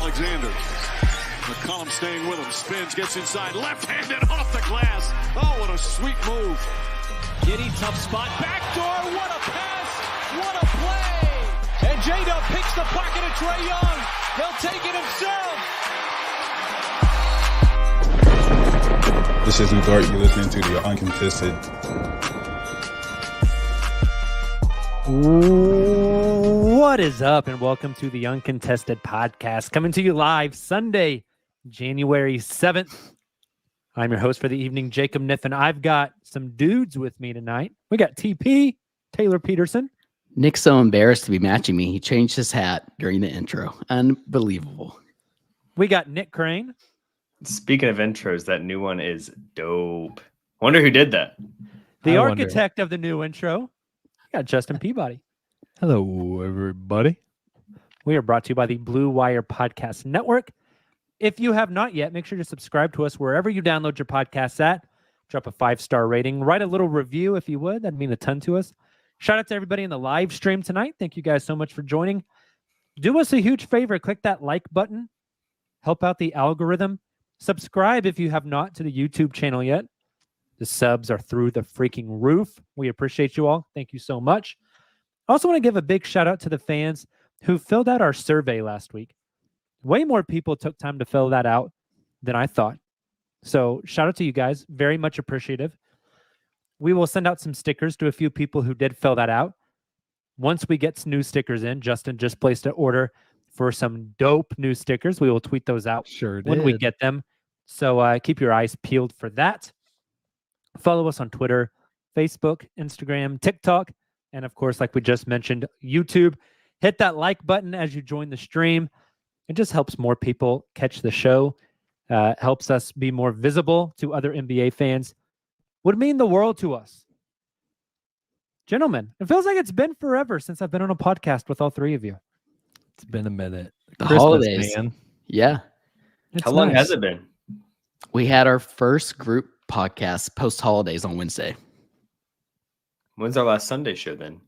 Alexander. McCollum staying with him. Spins, gets inside. Left-handed off the glass. Oh, what a sweet move. Giddey, tough spot. Backdoor. What a pass. What a play. And J-Dub picks the pocket of Trae Young. He'll take it himself. This is Udart. You're listening to the Uncontested. What is up, and welcome to the Uncontested Podcast, coming to you live Sunday, January 7th. I'm your host for the evening, Jacob Niffen. I've got some dudes with me tonight. We got TP, Taylor Peterson. Nick's so embarrassed to be matching me. He changed his hat during the intro. Unbelievable. We got Nick Crane. Speaking of intros, that new one is dope. Wonder who did that. The architect of the new intro. We got Justin Peabody. Hello, everybody. We are brought to you by the Blue Wire Podcast Network. If you have not yet, make sure to subscribe to us wherever you download your podcasts at. Drop a 5-star rating. Write a little review if you would. That'd mean a ton to us. Shout out to everybody in the live stream tonight. Thank you guys so much for joining. Do us a huge favor. Click that like button. Help out the algorithm. Subscribe if you have not to the YouTube channel yet. The subs are through the freaking roof. We appreciate you all. Thank you so much. I also want to give a big shout out to the fans who filled out our survey last week. Way more people took time to fill that out than I thought. So shout out to you guys. Very much appreciative. We will send out some stickers to a few people who did fill that out. Once we get some new stickers in, Justin just placed an order for some dope new stickers. We will tweet those out when we get them. So keep your eyes peeled for that. Follow us on Twitter, Facebook, Instagram, TikTok, and of course, like we just mentioned, YouTube. Hit that like button as you join the stream. It just helps more people catch the show. Helps us be more visible to other NBA fans. Would mean the world to us. Gentlemen, it feels like it's been forever since I've been on a podcast with all three of you. It's been a minute. The holidays, man. Yeah. How long has it been? We had our first group podcast post-holidays on Wednesday. When's our last Sunday show then?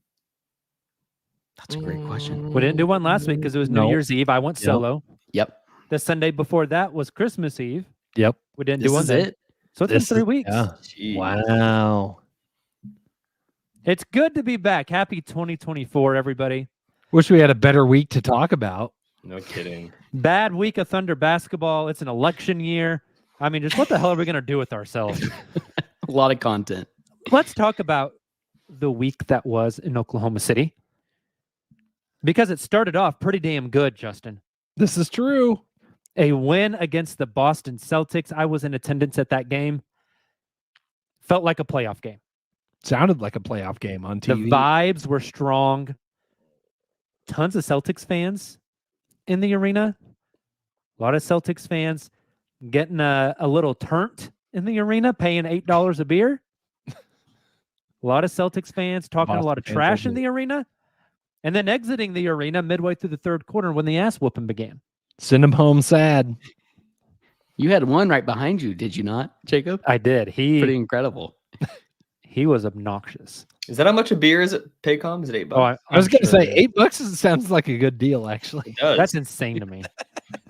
That's a great question. We didn't do one last week because it was New Year's Eve. I went solo. Yep. The Sunday before that was Christmas Eve. Yep. We didn't do one then. So it's been 3 weeks. Yeah. Wow. It's good to be back. Happy 2024, everybody. Wish we had a better week to talk about. No kidding. Bad week of Thunder basketball. It's an election year. I mean, just what the hell are we going to do with ourselves? A lot of content. Let's talk about the week that was in Oklahoma City. Because it started off pretty damn good, Justin. This is true. A win against the Boston Celtics. I was in attendance at that game. Felt like a playoff game. Sounded like a playoff game on TV. The vibes were strong. Tons of Celtics fans in the arena. A lot of Celtics fans getting a little turnt in the arena, paying $8 a beer. A lot of Celtics fans talking a lot of trash in the arena. And then exiting the arena midway through the third quarter when the ass whooping began. Send him home sad. You had one right behind you, did you not, Jacob? I did. Pretty incredible. He was obnoxious. Is that how much a beer is at Paycom? Is it $8? Oh, I was going to say $8 sounds like a good deal, actually. It does. That's insane to me.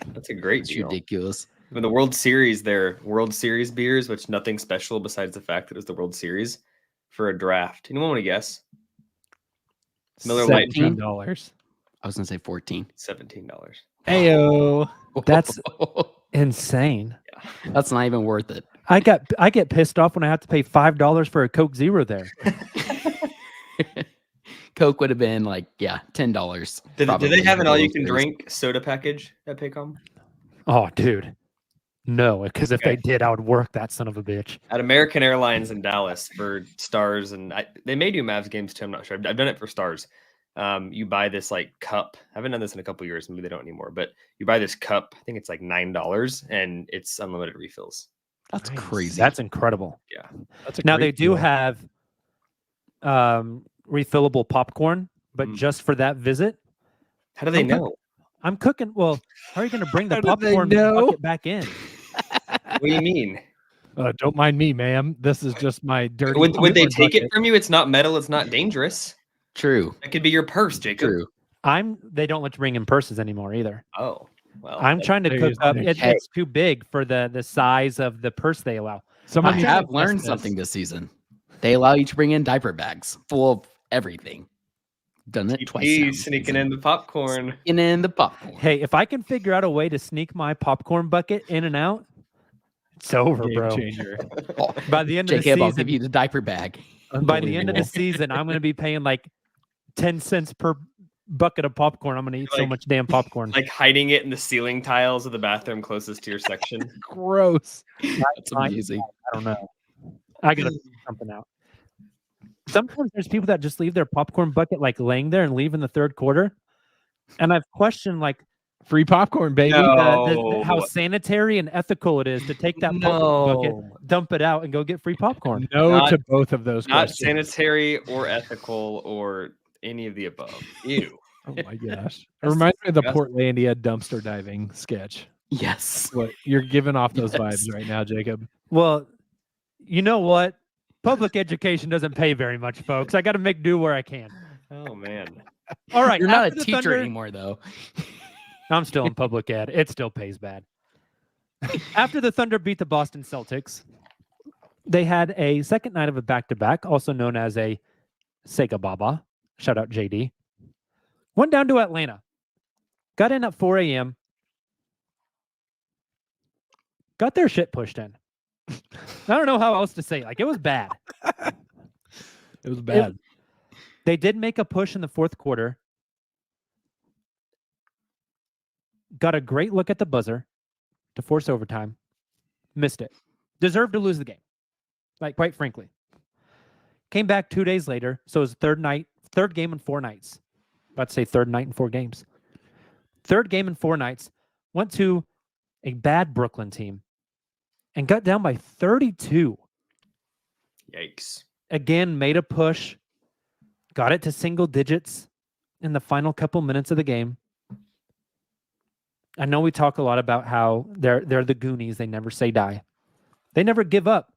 That's a great deal. Ridiculous. When the World Series, their World Series beers, which nothing special besides the fact that it was the World Series, for a draft. Anyone want to guess? Miller Lite. $17. I was going to say 14. $17. Ayo. That's insane. Yeah. That's not even worth it. I get pissed off when I have to pay $5 for a Coke Zero there. Coke would have been like, $10. Did they have an all-you-can-drink soda package at Paycom? Oh, dude. No, because if Okay. they did, I would work that son of a bitch. At American Airlines in Dallas for Stars, and they may do Mavs games too. I'm not sure. I've done it for Stars. You buy this like cup. I haven't done this in a couple years. Maybe they don't anymore. But you buy this cup. I think it's like $9, and it's unlimited refills. That's Nice. crazy. That's incredible. Yeah. That's a Now great they do deal. have refillable popcorn, but just for that visit, How do they I'm cook- know? I'm cooking. Well, how are you going to bring the How do they popcorn know? bucket back in? What do you mean? Don't mind me, ma'am. This is just my dirty. Would they popcorn take bucket. it from you? It's not metal. It's not dangerous. True. That could be your purse, Jacob. True. They don't let you bring in purses anymore either. Oh, well. I'm trying to there cook is up. the- It's too big for the size of the purse they allow. Someone I needs to have test learned this. something this season. They allow you to bring in diaper bags full of everything. Done it twice. now He's this sneaking season. in the popcorn. Sneaking in the popcorn. Hey, if I can figure out a way to sneak my popcorn bucket in and out, it's over, Game bro. changer. By the end of Jacob, the I'll season, give you the diaper bag. by the end of the season, I'm going to be paying like 10 cents per bucket of popcorn. I'm going to eat so Like- much damn popcorn. Like hiding it in the ceiling tiles of the bathroom closest to your section. Gross. That's I- amazing. I don't know. I got to figure something out. Sometimes there's people that just leave their popcorn bucket like laying there and leave in the third quarter. And I've questioned like Free popcorn, baby. No. how sanitary and ethical it is to take that popcorn bucket, No. dump it out, and go get free popcorn. No Not- to both of those Not questions. sanitary or ethical or any of the above. Ew. Oh my gosh. It That's reminds me of the disgusting. Portlandia dumpster diving sketch. Yes. What you're giving off those Yes. vibes right now, Jacob. Well, you know what? Public education doesn't pay very much, folks. I got to make do where I can. Oh man. All right. You're not a after the teacher Thunder- anymore, though. I'm still in public ed. It still pays bad. After the Thunder beat the Boston Celtics, they had a second night of a back-to-back, also known as a Sega Baba. Shout out JD. Went down to Atlanta. Got in at 4 a.m. Got their shit pushed in. I don't know how else to say it. Like, it was bad. It was bad. They did make a push in the fourth quarter. Got a great look at the buzzer to force overtime. Missed it. Deserved to lose the game. Like, quite frankly. Came back 2 days later. So it was third game in 4 nights. About to say third night in 4 games. Third game in 4 nights. Went to a bad Brooklyn team and got down by 32. Yikes. Again, made a push. Got it to single digits in the final couple minutes of the game. I know we talk a lot about how they're the Goonies. They never say die. They never give up.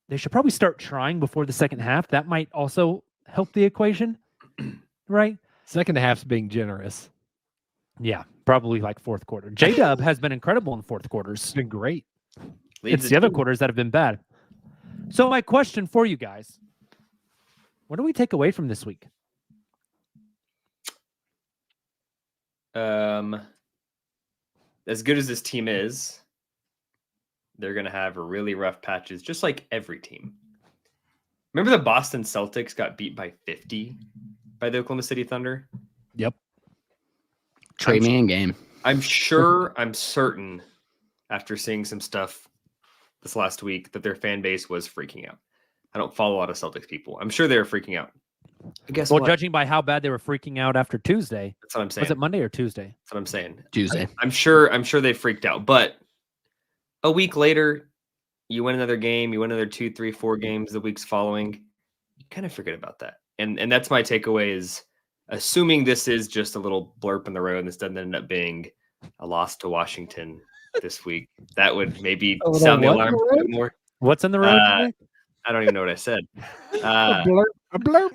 They should probably start trying before the second half. That might also help the equation, right? Second half's being generous. Yeah, probably like fourth quarter. J-Dub has been incredible in fourth quarters. It's been great. Leads It's the other team. quarters that have been bad. So my question for you guys, what do we take away from this week? As good as this team is, they're going to have really rough patches, just like every team. Remember the Boston Celtics got beat by 50 by the Oklahoma City Thunder? Yep. Trade me in game. I'm certain, after seeing some stuff this last week, that their fan base was freaking out. I don't follow a lot of Celtics people. I'm sure they were freaking out. But guess Well, what? judging by how bad they were freaking out after Tuesday, That's what I'm saying. was it Monday or Tuesday? That's what I'm saying. Tuesday. I'm sure they freaked out. But a week later, you win another game, you win another 2, 3, 4 games the weeks following. You kind of forget about that. And that's my takeaway is assuming this is just a little blurb in the road and this doesn't end up being a loss to Washington this week. That would maybe A little sound the what alarm in the a bit road? more. What's in the road? Nick? I don't even know what I said. A Uh, blurb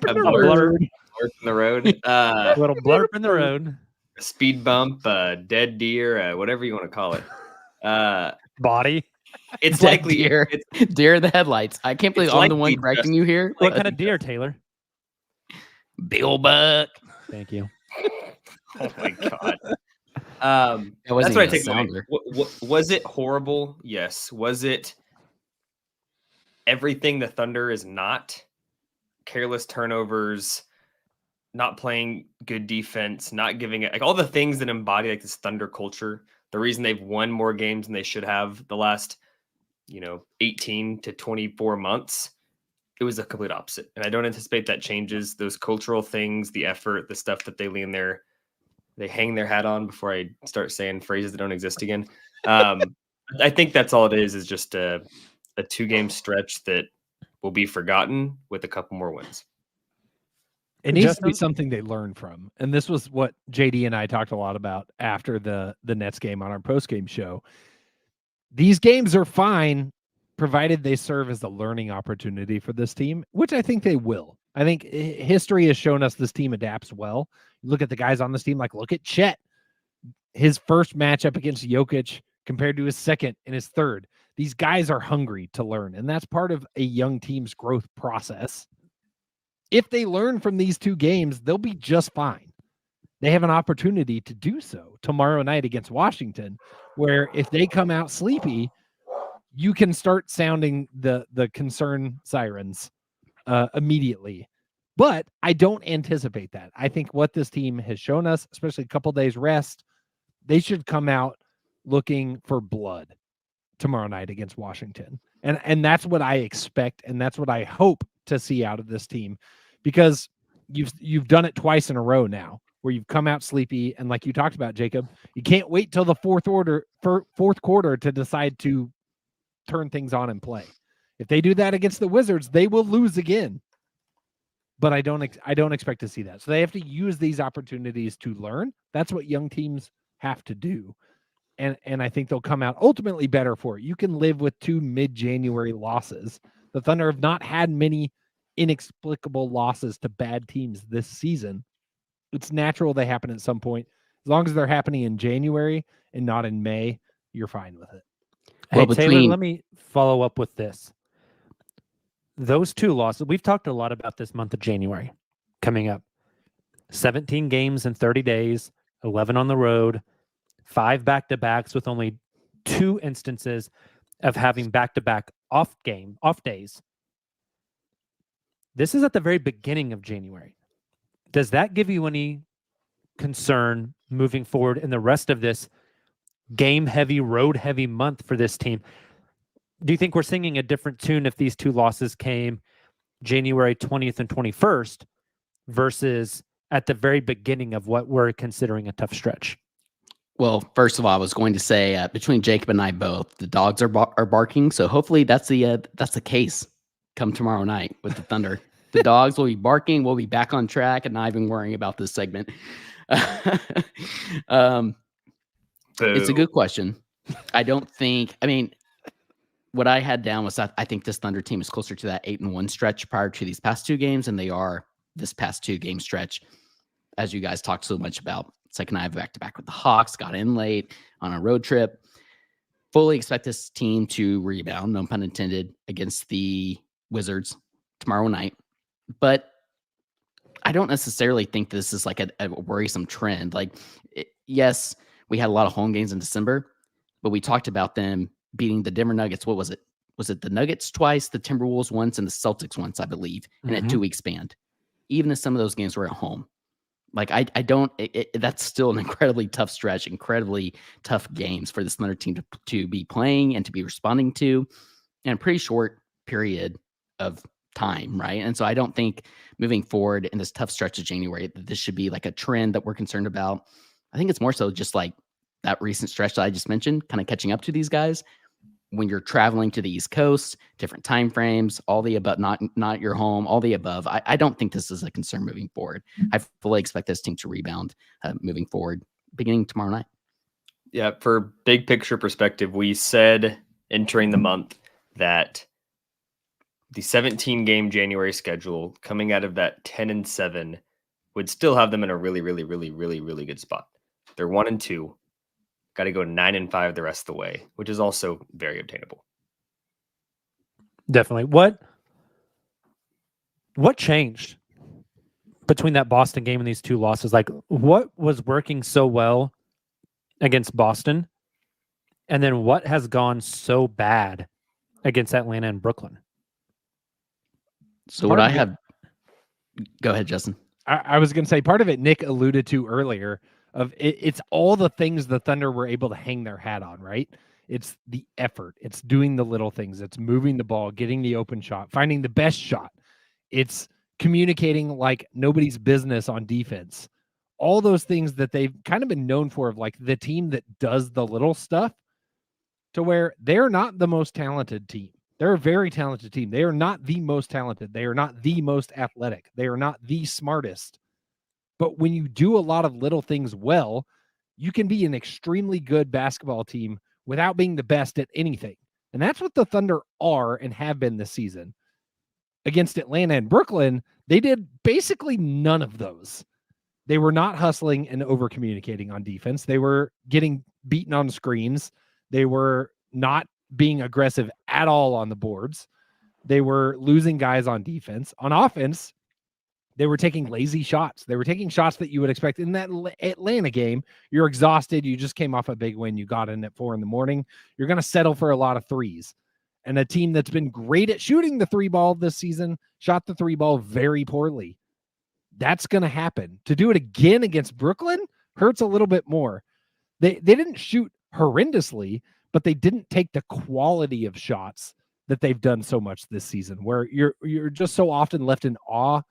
in a the blurb. road. blurb in the road. A little blurb in the road. A speed bump, dead deer, whatever you want to call it. Body. It's Dead likely deer. it's- Deer in the headlights. I can't believe It's I'm the one likely correcting you here. What kind of deer, Taylor? Bill Buck. Thank you. Oh my god. That That's wasn't what I even a take away. sounder. Was it horrible? Yes. Was it everything the Thunder is not? Careless turnovers, not playing good defense, not giving it like all the things that embody like this Thunder culture the reason they've won more games than they should have the last, 18 to 24 months, it was the complete opposite. And I don't anticipate that changes. Those cultural things, the effort, the stuff that they hang their hat on, before I start saying phrases that don't exist again. I think that's all it is just a 2-game stretch that will be forgotten with a couple more wins. It needs to be something they learn from. And this was what JD and I talked a lot about after the Nets game on our post-game show. These games are fine, provided they serve as a learning opportunity for this team, which I think they will. I think history has shown us this team adapts well. Look at the guys on this team, look at Chet. His first matchup against Jokic compared to his second and his third. These guys are hungry to learn, and that's part of a young team's growth process. If they learn from these 2 games, they'll be just fine. They have an opportunity to do so tomorrow night against Washington, where if they come out sleepy, you can start sounding the concern sirens immediately. But I don't anticipate that. I think what this team has shown us, especially a couple days rest, they should come out looking for blood tomorrow night against Washington. And that's what I expect, and that's what I hope to see out of this team, because you've done it twice in a row now where you've come out sleepy, and like you talked about, Jacob, you can't wait till the fourth quarter to decide to turn things on and play. If they do that against the Wizards, they will lose again. But I don't expect to see that. So they have to use these opportunities to learn. That's what young teams have to do. And I think they'll come out ultimately better for it. You can live with 2 mid-January losses. The Thunder have not had many inexplicable losses to bad teams this season. It's natural they happen at some point. As long as they're happening in January and not in May, you're fine with it. Hey, Taylor, let me follow up with this. Those 2 losses, we've talked a lot about this month of January coming up. 17 games in 30 days, 11 on the road, 5 back-to-backs with only 2 instances of having back-to-back off days. This is at the very beginning of January. Does that give you any concern moving forward in the rest of this game-heavy, road-heavy month for this team? Do you think we're singing a different tune if these 2 losses came January 20th and 21st versus at the very beginning of what we're considering a tough stretch? Well, first of all, I was going to say between Jacob and I both, the dogs are barking. So hopefully that's the case come tomorrow night with the Thunder. The dogs will be barking. We'll be back on track and not even worrying about this segment. It's a good question. What I had down was that I think this Thunder team is closer to that 8-1 stretch prior to these past 2 games, and they are this past 2-game stretch, as you guys talked so much about. Second night back-to-back with the Hawks, got in late on a road trip. Fully expect this team to rebound, no pun intended, against the Wizards tomorrow night. But I don't necessarily think this is like a worrisome trend. Yes, we had a lot of home games in December, but we talked about them beating the Denver Nuggets. What was it? Was it the Nuggets twice, the Timberwolves once, and the Celtics once, I believe, in a 2-week span? Even if some of those games were at home. That's still an incredibly tough stretch, incredibly tough games for this Thunder team to be playing and to be responding to in a pretty short period of time, right? And so I don't think moving forward in this tough stretch of January, that this should be like a trend that we're concerned about. I think it's more so just like that recent stretch that I just mentioned, kind of catching up to these guys. When you're traveling to the East Coast, different time frames, all the above, not your home, all the above. I don't think this is a concern moving forward. I fully expect this team to rebound moving forward, beginning tomorrow night. Yeah, for big picture perspective, we said entering the month that the 17-game January schedule coming out of that 10-7 would still have them in a really, really, really, really, really good spot. They're 1-2. Got to go 9-5 the rest of the way, which is also very obtainable. Definitely. What changed between that Boston game and these 2 losses? What was working so well against Boston? And then what has gone so bad against Atlanta and Brooklyn? So go ahead, Justin. I was going to say part of it Nick alluded to earlier of it. It's all the things the Thunder were able to hang their hat on, right? It's the effort. It's doing the little things. It's moving the ball, getting the open shot, finding the best shot. It's communicating like nobody's business on defense. All those things that they've kind of been known for, of like the team that does the little stuff, to where they're not the most talented team. They're a very talented team. They are not the most talented. They are not the most athletic. They are not the smartest. But when you do a lot of little things well, you can be an extremely good basketball team without being the best at anything. And that's what the Thunder are and have been this season. Against Atlanta and Brooklyn, they did basically none of those. They were not hustling and over communicating on defense. They were getting beaten on screens. They were not being aggressive at all on the boards. They were losing guys on defense. On offense, they were taking lazy shots. They were taking shots that you would expect. In that Atlanta game, you're exhausted. You just came off a big win. You got in at 4 a.m. You're going to settle for a lot of threes. And a team that's been great at shooting the 3-ball this season shot the 3-ball very poorly. That's going to happen. To do it again against Brooklyn hurts a little bit more. They didn't shoot horrendously, but they didn't take the quality of shots that they've done so much this season, where you're just so often left in awe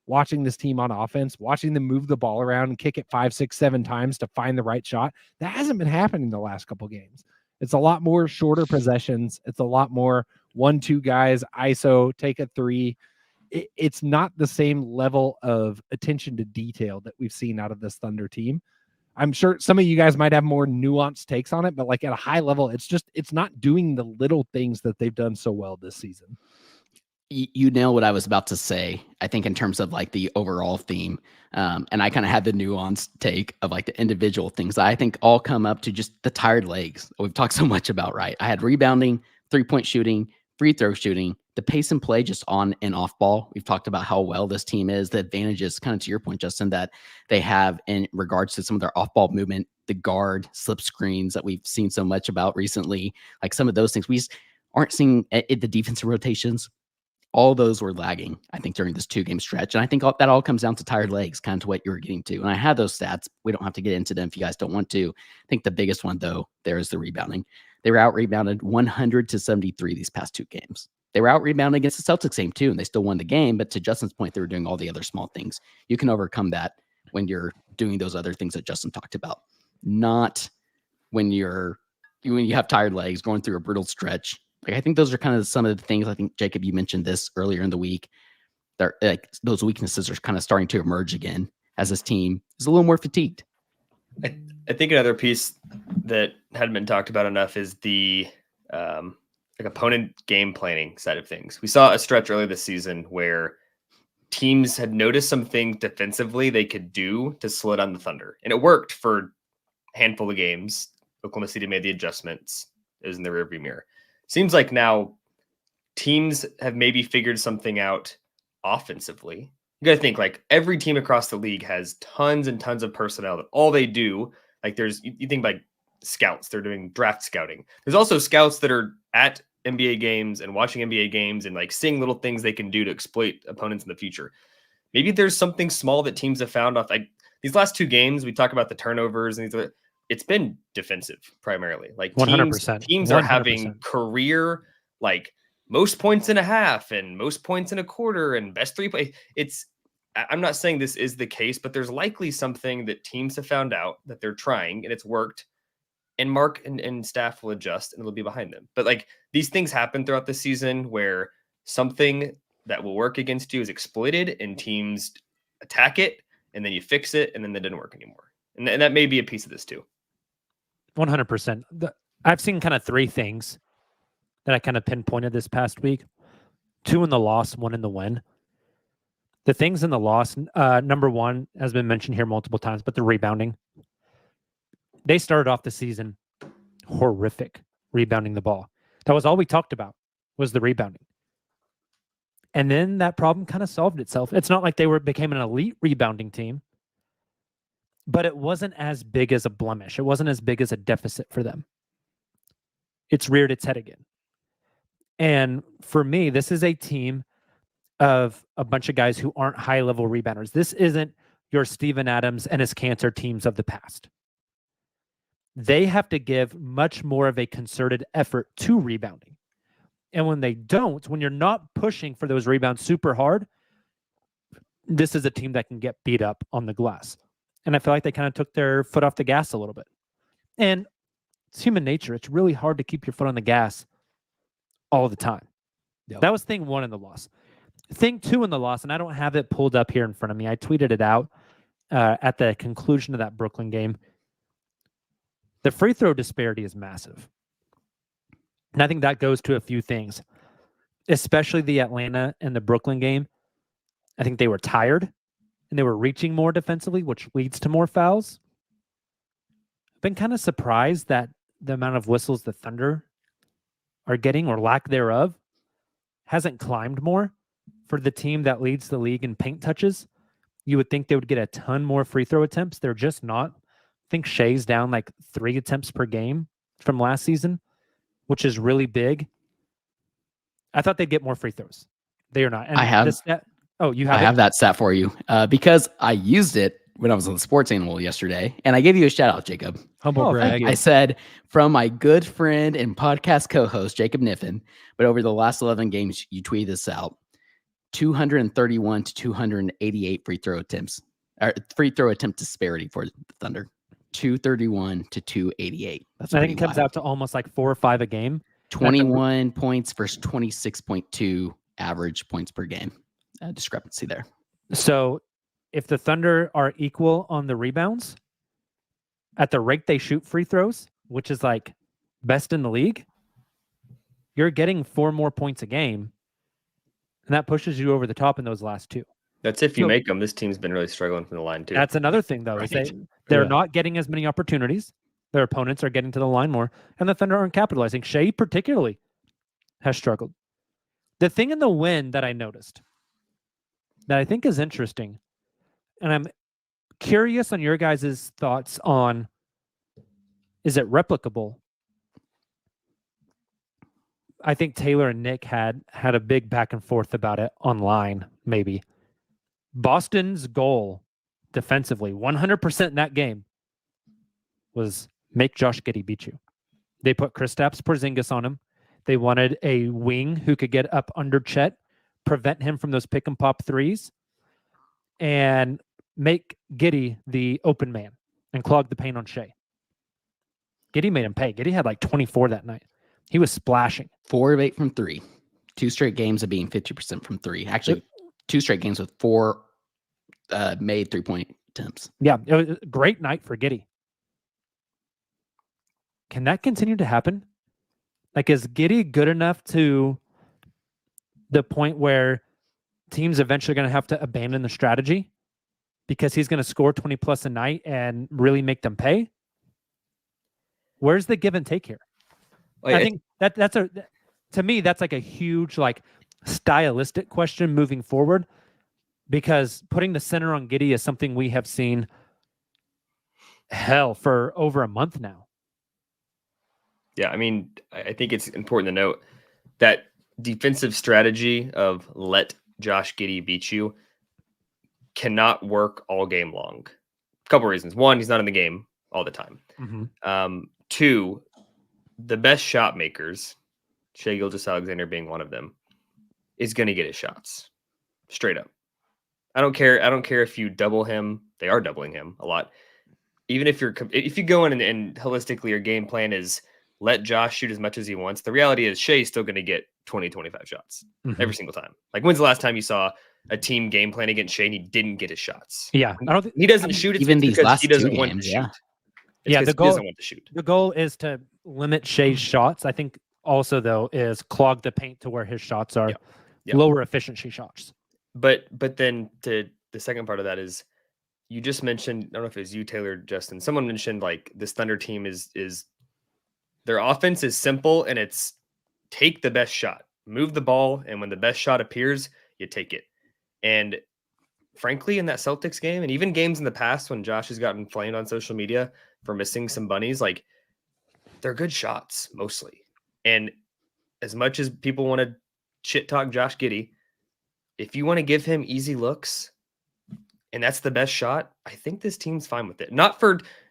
watching this team on offense, watching them move the ball around and kick it 5, 6, 7 times to find the right shot. That hasn't been happening the last couple games. It's a lot more shorter possessions. It's a lot more 1-2 guys, ISO, take a 3. It's not the same level of attention to detail that we've seen out of this Thunder team. I'm sure some of you guys might have more nuanced takes on it, but like at a high level, it's not doing the little things that they've done so well this season. You nailed what I was about to say, I think, in terms of like the overall theme. And I kind of had the nuanced take of like the individual things that I think all come up to just the tired legs we've talked so much about, right? I had rebounding, 3-point shooting, free throw shooting, the pace and play just on and off ball. We've talked about how well this team is, the advantages, kind of to your point, Justin, that they have in regards to some of their off ball movement, the guard slip screens that we've seen so much about recently, like some of those things. We just aren't seeing the defensive rotations. All those were lagging, I think, during this 2-game stretch. And I think that all comes down to tired legs, kind of to what you were getting to. And I had those stats. We don't have to get into them if you guys don't want to. I think the biggest one, though, there is the rebounding. They were out-rebounded 100-73 these past 2 games. They were out-rebounded against the Celtics game, too, and they still won the game. But to Justin's point, they were doing all the other small things. You can overcome that when you're doing those other things that Justin talked about, not when you have tired legs, going through a brutal stretch. Like, I think those are kind of some of the things. I think, Jacob, you mentioned this earlier in the week. Like those weaknesses are kind of starting to emerge again as this team is a little more fatigued. I think another piece that hadn't been talked about enough is the like opponent game planning side of things. We saw a stretch earlier this season where teams had noticed some things defensively they could do to slow down the Thunder, and it worked for a handful of games. Oklahoma City made the adjustments. It was in the rearview mirror. Seems like now teams have maybe figured something out offensively. You got to think, like, every team across the league has tons and tons of personnel that all they do, like, you think like scouts, they're doing draft scouting. There's also scouts that are at NBA games and watching NBA games and like seeing little things they can do to exploit opponents in the future. Maybe there's something small that teams have found off. Like these last 2 games, we talk about the turnovers and it's been defensive primarily. Like 100%. Teams are having career, like, most points in a half and most points in a quarter and best 3 play. I'm not saying this is the case, but there's likely something that teams have found out that they're trying and it's worked, and Mark and staff will adjust and it'll be behind them. But like these things happen throughout the season where something that will work against you is exploited and teams attack it and then you fix it and then that didn't work anymore. And that may be a piece of this too. 100%. I've seen kind of 3 things that I kind of pinpointed this past week. 2 in the loss, 1 in the win. The things in the loss, number 1 has been mentioned here multiple times, but the rebounding. They started off the season horrific, rebounding the ball. That was all we talked about, was the rebounding. And then that problem kind of solved itself. It's not like they became an elite rebounding team, but it wasn't as big as a blemish. It wasn't as big as a deficit for them. It's reared its head again. And for me, this is a team of a bunch of guys who aren't high-level rebounders. This isn't your Steven Adams and his Cancer teams of the past. They have to give much more of a concerted effort to rebounding. And when they don't, when you're not pushing for those rebounds super hard, this is a team that can get beat up on the glass. And I feel like they kind of took their foot off the gas a little bit. And it's human nature. It's really hard to keep your foot on the gas all the time. Yep. That was thing one in the loss. Thing two in the loss, and I don't have it pulled up here in front of me. I tweeted it out at the conclusion of that Brooklyn game. The free throw disparity is massive. And I think that goes to a few things, especially the Atlanta and the Brooklyn game. I think they were tired and they were reaching more defensively, which leads to more fouls. I've been kind of surprised that the amount of whistles the Thunder are getting, or lack thereof, hasn't climbed more for the team that leads the league in paint touches. You would think they would get a ton more free throw attempts. They're just not. I think Shea's down like 3 attempts per game from last season, which is really big. I thought they'd get more free throws. They are not. And I have. I have that stat for you because I used it when I was on the Sports Animal yesterday, and I gave you a shout out, Jacob. Humble brag. I said, from my good friend and podcast co-host, Jacob Niffen, but over the last 11 games, you tweeted this out, 231 to 288 free throw attempts, or free throw attempt disparity for the Thunder, 231 to 288. That's I think it comes out to almost like 4 or 5 a game. 21 points versus 26.2 average points per game. Discrepancy there. So if the Thunder are equal on the rebounds at the rate they shoot free throws, which is like best in the league, you're getting 4 more points a game. And that pushes you over the top in those last 2. That's if you make them. This team's been really struggling from the line too. That's another thing though. Right. Is they're not getting as many opportunities. Their opponents are getting to the line more, and the Thunder aren't capitalizing. Shea particularly has struggled. The thing in the win that I noticed that I think is interesting, and I'm curious on your guys' thoughts on, is it replicable? I think Taylor and Nick had a big back and forth about it online, maybe. Boston's goal defensively, 100% in that game, was make Josh Giddey beat you. They put Kristaps Porzingis on him. They wanted a wing who could get up under Chet, prevent him from those pick and pop threes, and make Giddey the open man and clog the paint on Shea. Giddey made him pay. Giddey had like 24 that night. He was splashing. 4 of 8 from 3. 2 straight games of being 50% from 3. Actually, 2 straight games with 4 made 3-point attempts. Yeah, it was a great night for Giddey. Can that continue to happen? Like, is Giddey good enough to the point where teams eventually going to have to abandon the strategy because he's going to score 20 plus a night and really make them pay? Where's the give and take here? I think that's to me, that's like a huge, like, stylistic question moving forward, because putting the center on Giddey is something we have seen for over a month now. Yeah, I mean, I think it's important to note that defensive strategy of let Josh Giddey beat you cannot work all game long. A couple reasons. One, he's not in the game all the time. Mm-hmm. 2, the best shot makers, Shai Gilgeous-Alexander being one of them, is going to get his shots straight up. I don't care if you double him. They are doubling him a lot. Even if you go in and holistically your game plan is let Josh shoot as much as he wants, the reality is Shai's still going to get 20, 25 shots every single time. Like, when's the last time you saw a team game plan against Shai and he didn't get his shots? Yeah. He doesn't shoot. It's even these last he doesn't 2 want games, to shoot. Yeah, the goal, he doesn't want to shoot. The goal is to limit Shai's shots. I think also, though, is clog the paint to where his shots are lower efficiency shots. But then the second part of that is, you just mentioned, I don't know if it was you, Taylor, Justin, someone mentioned like this Thunder team is their offense is simple, and it's take the best shot, move the ball, and when the best shot appears, you take it. And frankly, in that Celtics game, and even games in the past when Josh has gotten flamed on social media for missing some bunnies, like, they're good shots mostly. And as much as people want to shit talk Josh Giddey, if you want to give him easy looks, and that's the best shot, I think this team's fine with it. Not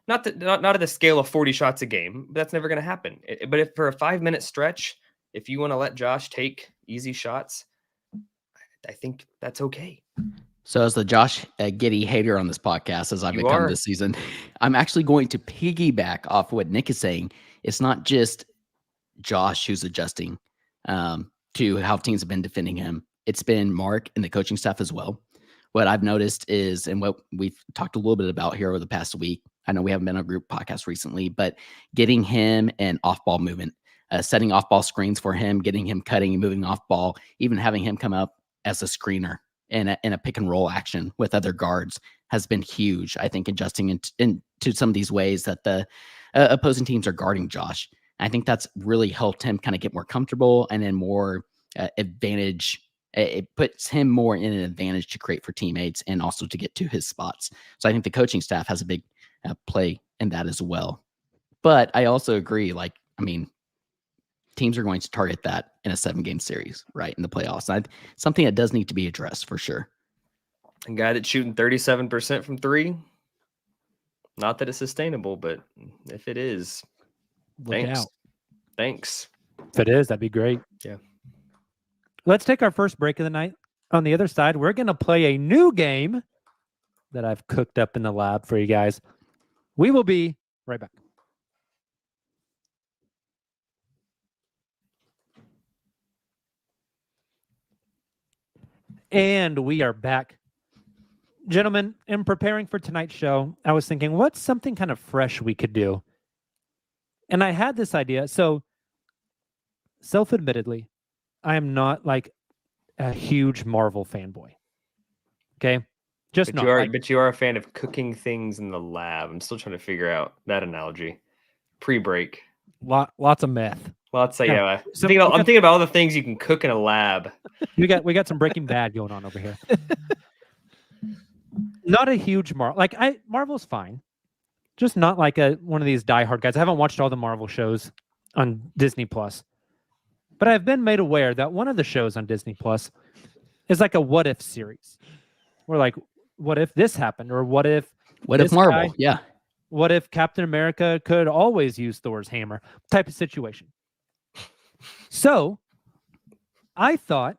at the scale of 40 shots a game, but that's never going to happen. But if for a 5-minute stretch, if you want to let Josh take easy shots, I think that's okay. So as the Josh Giddey hater on this podcast, as I've become this season, I'm actually going to piggyback off what Nick is saying. It's not just Josh who's adjusting to how teams have been defending him. It's been Mark and the coaching staff as well. What I've noticed is, and what we've talked a little bit about here over the past week, I know we haven't been on a group podcast recently, but getting him an off-ball movement, setting off-ball screens for him, getting him cutting and moving off-ball, even having him come up as a screener in a pick-and-roll action with other guards has been huge, I think, adjusting into some of these ways that the opposing teams are guarding Josh. I think that's really helped him kind of get more comfortable and then more advantage. It puts him more in an advantage to create for teammates and also to get to his spots. So I think the coaching staff has a big play in that as well. But I also agree, teams are going to target that in a 7-game series, right, in the playoffs. Something that does need to be addressed for sure. A guy that's shooting 37% from 3, not that it's sustainable, but if it is, thanks. If it is, that'd be great. Yeah. Let's take our first break of the night. On the other side, we're going to play a new game that I've cooked up in the lab for you guys. We will be right back. And we are back. Gentlemen, in preparing for tonight's show, I was thinking, what's something kind of fresh we could do? And I had this idea. So, self-admittedly, I am not like a huge Marvel fanboy. Okay? But you are a fan of cooking things in the lab. I'm still trying to figure out that analogy. Pre-break. Lots of meth. Lots of, yeah. I'm thinking about all the things you can cook in a lab. We got some Breaking Bad going on over here. Not a huge Marvel. Marvel's fine. Just not like one of these diehard guys. I haven't watched all the Marvel shows on Disney Plus. But I've been made aware that one of the shows on Disney Plus is like a what if series. We're like, what if this happened? Or what if Marvel? Yeah. What if Captain America could always use Thor's hammer? Type of situation. So I thought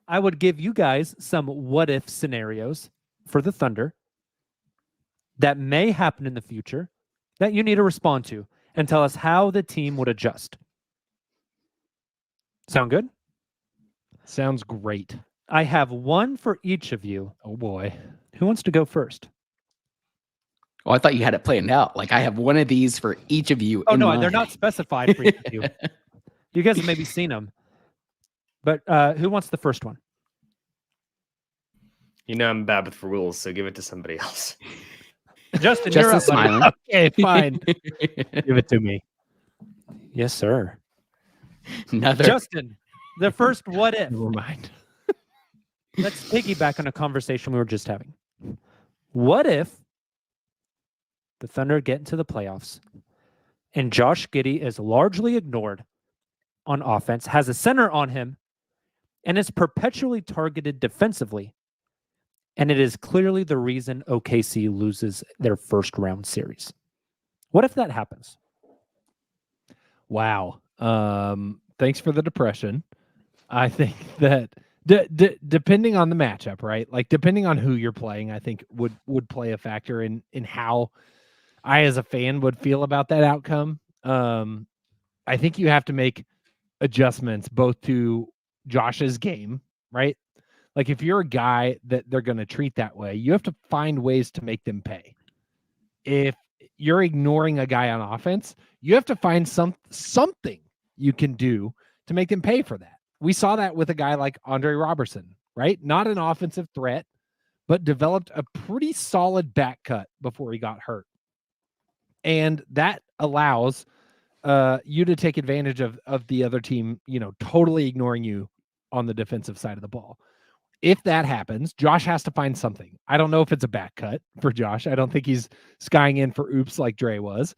I would give you guys some what if scenarios for the Thunder that may happen in the future that you need to respond to and tell us how the team would adjust. Sound good? Sounds great. I have one for each of you. Oh boy. Who wants to go first? Oh, I thought you had it planned out. Like I have one of these for each of you. Oh, no, they're not specified for each of you. You guys have maybe seen them. But who wants the first one? You know I'm bad with rules, so give it to somebody else. Justin, you're up, smiling. Okay, fine. Give it to me. Yes, sir. Another. Justin, the first what if. Never mind. Let's piggyback on a conversation we were just having. What if the Thunder get into the playoffs and Josh Giddey is largely ignored on offense, has a center on him, and is perpetually targeted defensively, and it is clearly the reason OKC loses their first round series? What if that happens? Wow. Thanks for the depression. I think that depending on the matchup, right? Like depending on who you're playing, I think would play a factor in how I as a fan would feel about that outcome. I think you have to make adjustments both to Josh's game, right? Like if you're a guy that they're going to treat that way, you have to find ways to make them pay. If you're ignoring a guy on offense, you have to find something you can do to make them pay for that. We saw that with a guy like Andre Robertson, right? Not an offensive threat, but developed a pretty solid back cut before he got hurt. And that allows you to take advantage of the other team, totally ignoring you on the defensive side of the ball. If that happens, Josh has to find something. I don't know if it's a back cut for Josh. I don't think he's skying in for oops like Dre was,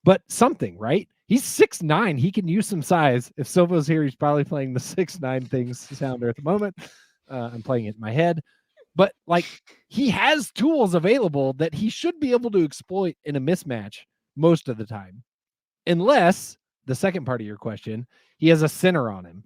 but something, right? He's 6'9". He can use some size. If Silva's here, he's probably playing the 6'9" things sounder at the moment. I'm playing it in my head. but like he has tools available that he should be able to exploit in a mismatch most of the time. Unless, the second part of your question, he has a center on him.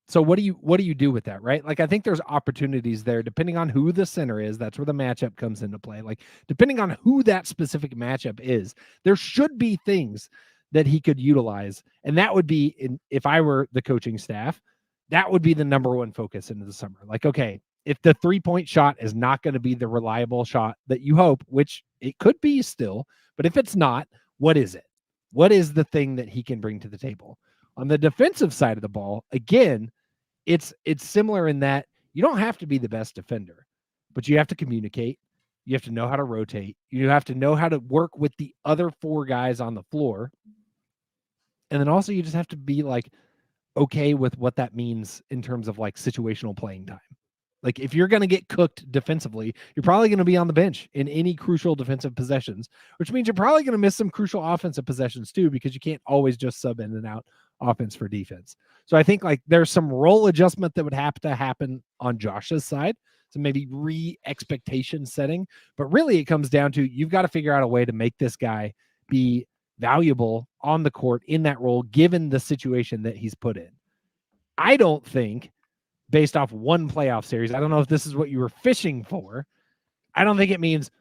So what do you do with that, right? Like, I think there's opportunities there depending on who the center is. That's where the matchup comes into play. Like, depending on who that specific matchup is, there should be things that he could utilize. And that would be, if I were the coaching staff, that would be the number one focus into the summer. Like, okay, if the 3-point shot is not going to be the reliable shot that you hope, which it could be still, but if it's not, what is it? What is the thing that he can bring to the table? On the defensive side of the ball, again, it's similar in that you don't have to be the best defender, but you have to communicate. You have to know how to rotate. You have to know how to work with the other 4 guys on the floor. And then also you just have to be like okay with what that means in terms of like situational playing time. Like, if you're going to get cooked defensively, you're probably going to be on the bench in any crucial defensive possessions, which means you're probably going to miss some crucial offensive possessions too, because you can't always just sub in and out offense for defense. So I think like there's some role adjustment that would have to happen on Josh's side. So maybe re-expectation setting, but really it comes down to, you've got to figure out a way to make this guy be valuable on the court in that role, given the situation that he's put in. I don't think, based off one playoff series, I don't know if this is what you were fishing for. I don't think it means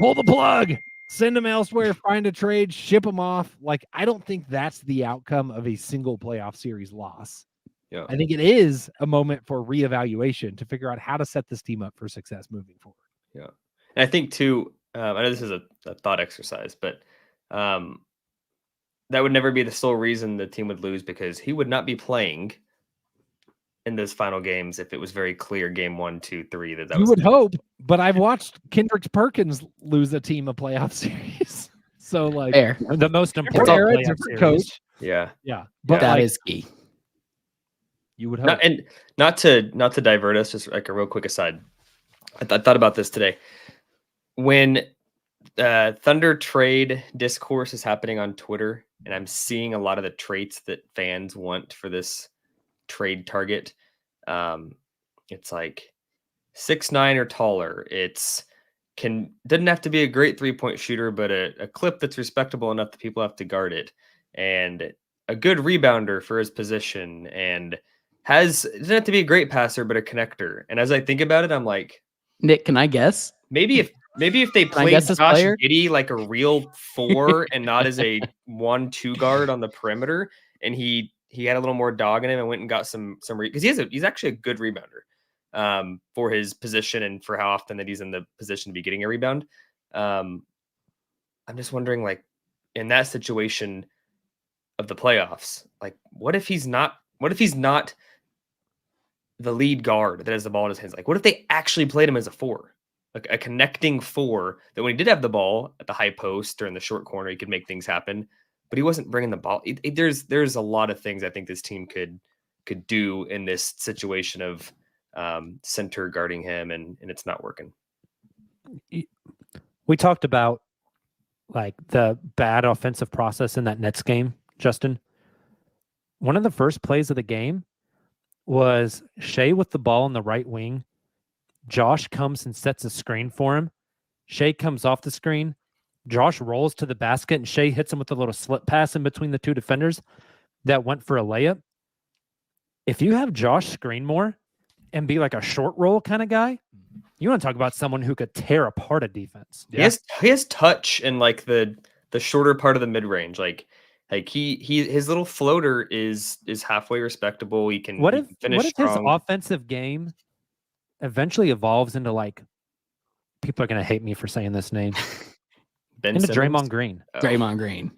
pull the plug, send him elsewhere, find a trade, ship him off. Like, I don't think that's the outcome of a single playoff series loss. Yeah. I think it is a moment for reevaluation to figure out how to set this team up for success moving forward. Yeah. And I think too, I know this is a thought exercise, but that would never be the sole reason the team would lose, because he would not be playing in those final games if it was very clear game 1, 2, 3 that you was would hope, but I've watched Kendrick Perkins lose a team a playoff series. So like Fair. The most important Era, playoff different series. coach. Yeah. But That like, is key. you would hope. Not to divert us, just like a real quick aside. I thought about this today. When Thunder trade discourse is happening on Twitter, and I'm seeing a lot of the traits that fans want for this trade target. It's like 6'9" or taller. Doesn't have to be a great 3-point shooter, but a clip that's respectable enough that people have to guard it, and a good rebounder for his position, and doesn't have to be a great passer, but a connector. And as I think about it, I'm like, Nick, can I guess? maybe if they played guess this Josh player? Giddey like a real 4 and not as a 1-2 guard on the perimeter, and he had a little more dog in him and went and got some because he's actually a good rebounder for his position and for how often that he's in the position to be getting a rebound. I'm just wondering, like, in that situation of the playoffs, like, what if he's not the lead guard that has the ball in his hands? Like, what if they actually played him as a 4? Like a connecting 4 that when he did have the ball at the high post or in the short corner, he could make things happen, but he wasn't bringing the ball. There's a lot of things I think this team could do in this situation of center guarding him, and it's not working. We talked about like the bad offensive process in that Nets game, Justin. One of the first plays of the game was Shea with the ball on the right wing. Josh comes and sets a screen for him. Shea comes off the screen. Josh rolls to the basket, and Shea hits him with a little slip pass in between the 2 defenders that went for a layup. If you have Josh screen more and be like a short roll kind of guy, you want to talk about someone who could tear apart a defense. Yeah. He has touch in like the shorter part of the mid range. Like his little floater is halfway respectable. He can finish strong. His offensive game eventually evolves into, like, people are going to hate me for saying this name, into Draymond Green. Draymond Green.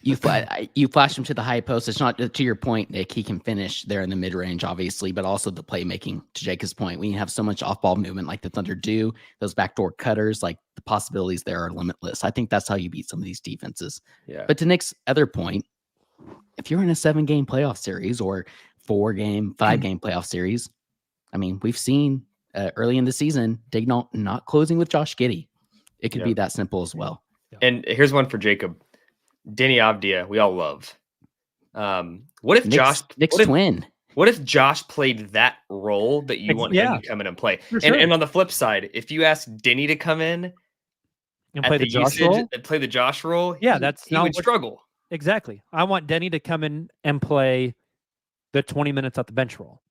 You flash him to the high post. It's not, to your point, Nick, he can finish there in the mid range, obviously, but also the playmaking, to Jacob's point. When you have so much off ball movement like the Thunder do, those backdoor cutters, like, the possibilities there are limitless. I think that's how you beat some of these defenses. Yeah. But to Nick's other point, if you're in a 7-game playoff series or 4-game, 5-game playoff series, I mean, we've seen early in the season, Daigneault not closing with Josh Giddey. It could be that simple as well. And here's one for Jacob. Denny Avdia, we all love. What if Nick's twin? What if Josh played that role that you want him to come in and play? And on the flip side, if you ask Denny to come in and play the Josh role, play the Josh role, he would struggle. Exactly. I want Denny to come in and play the 20 minutes at the bench role.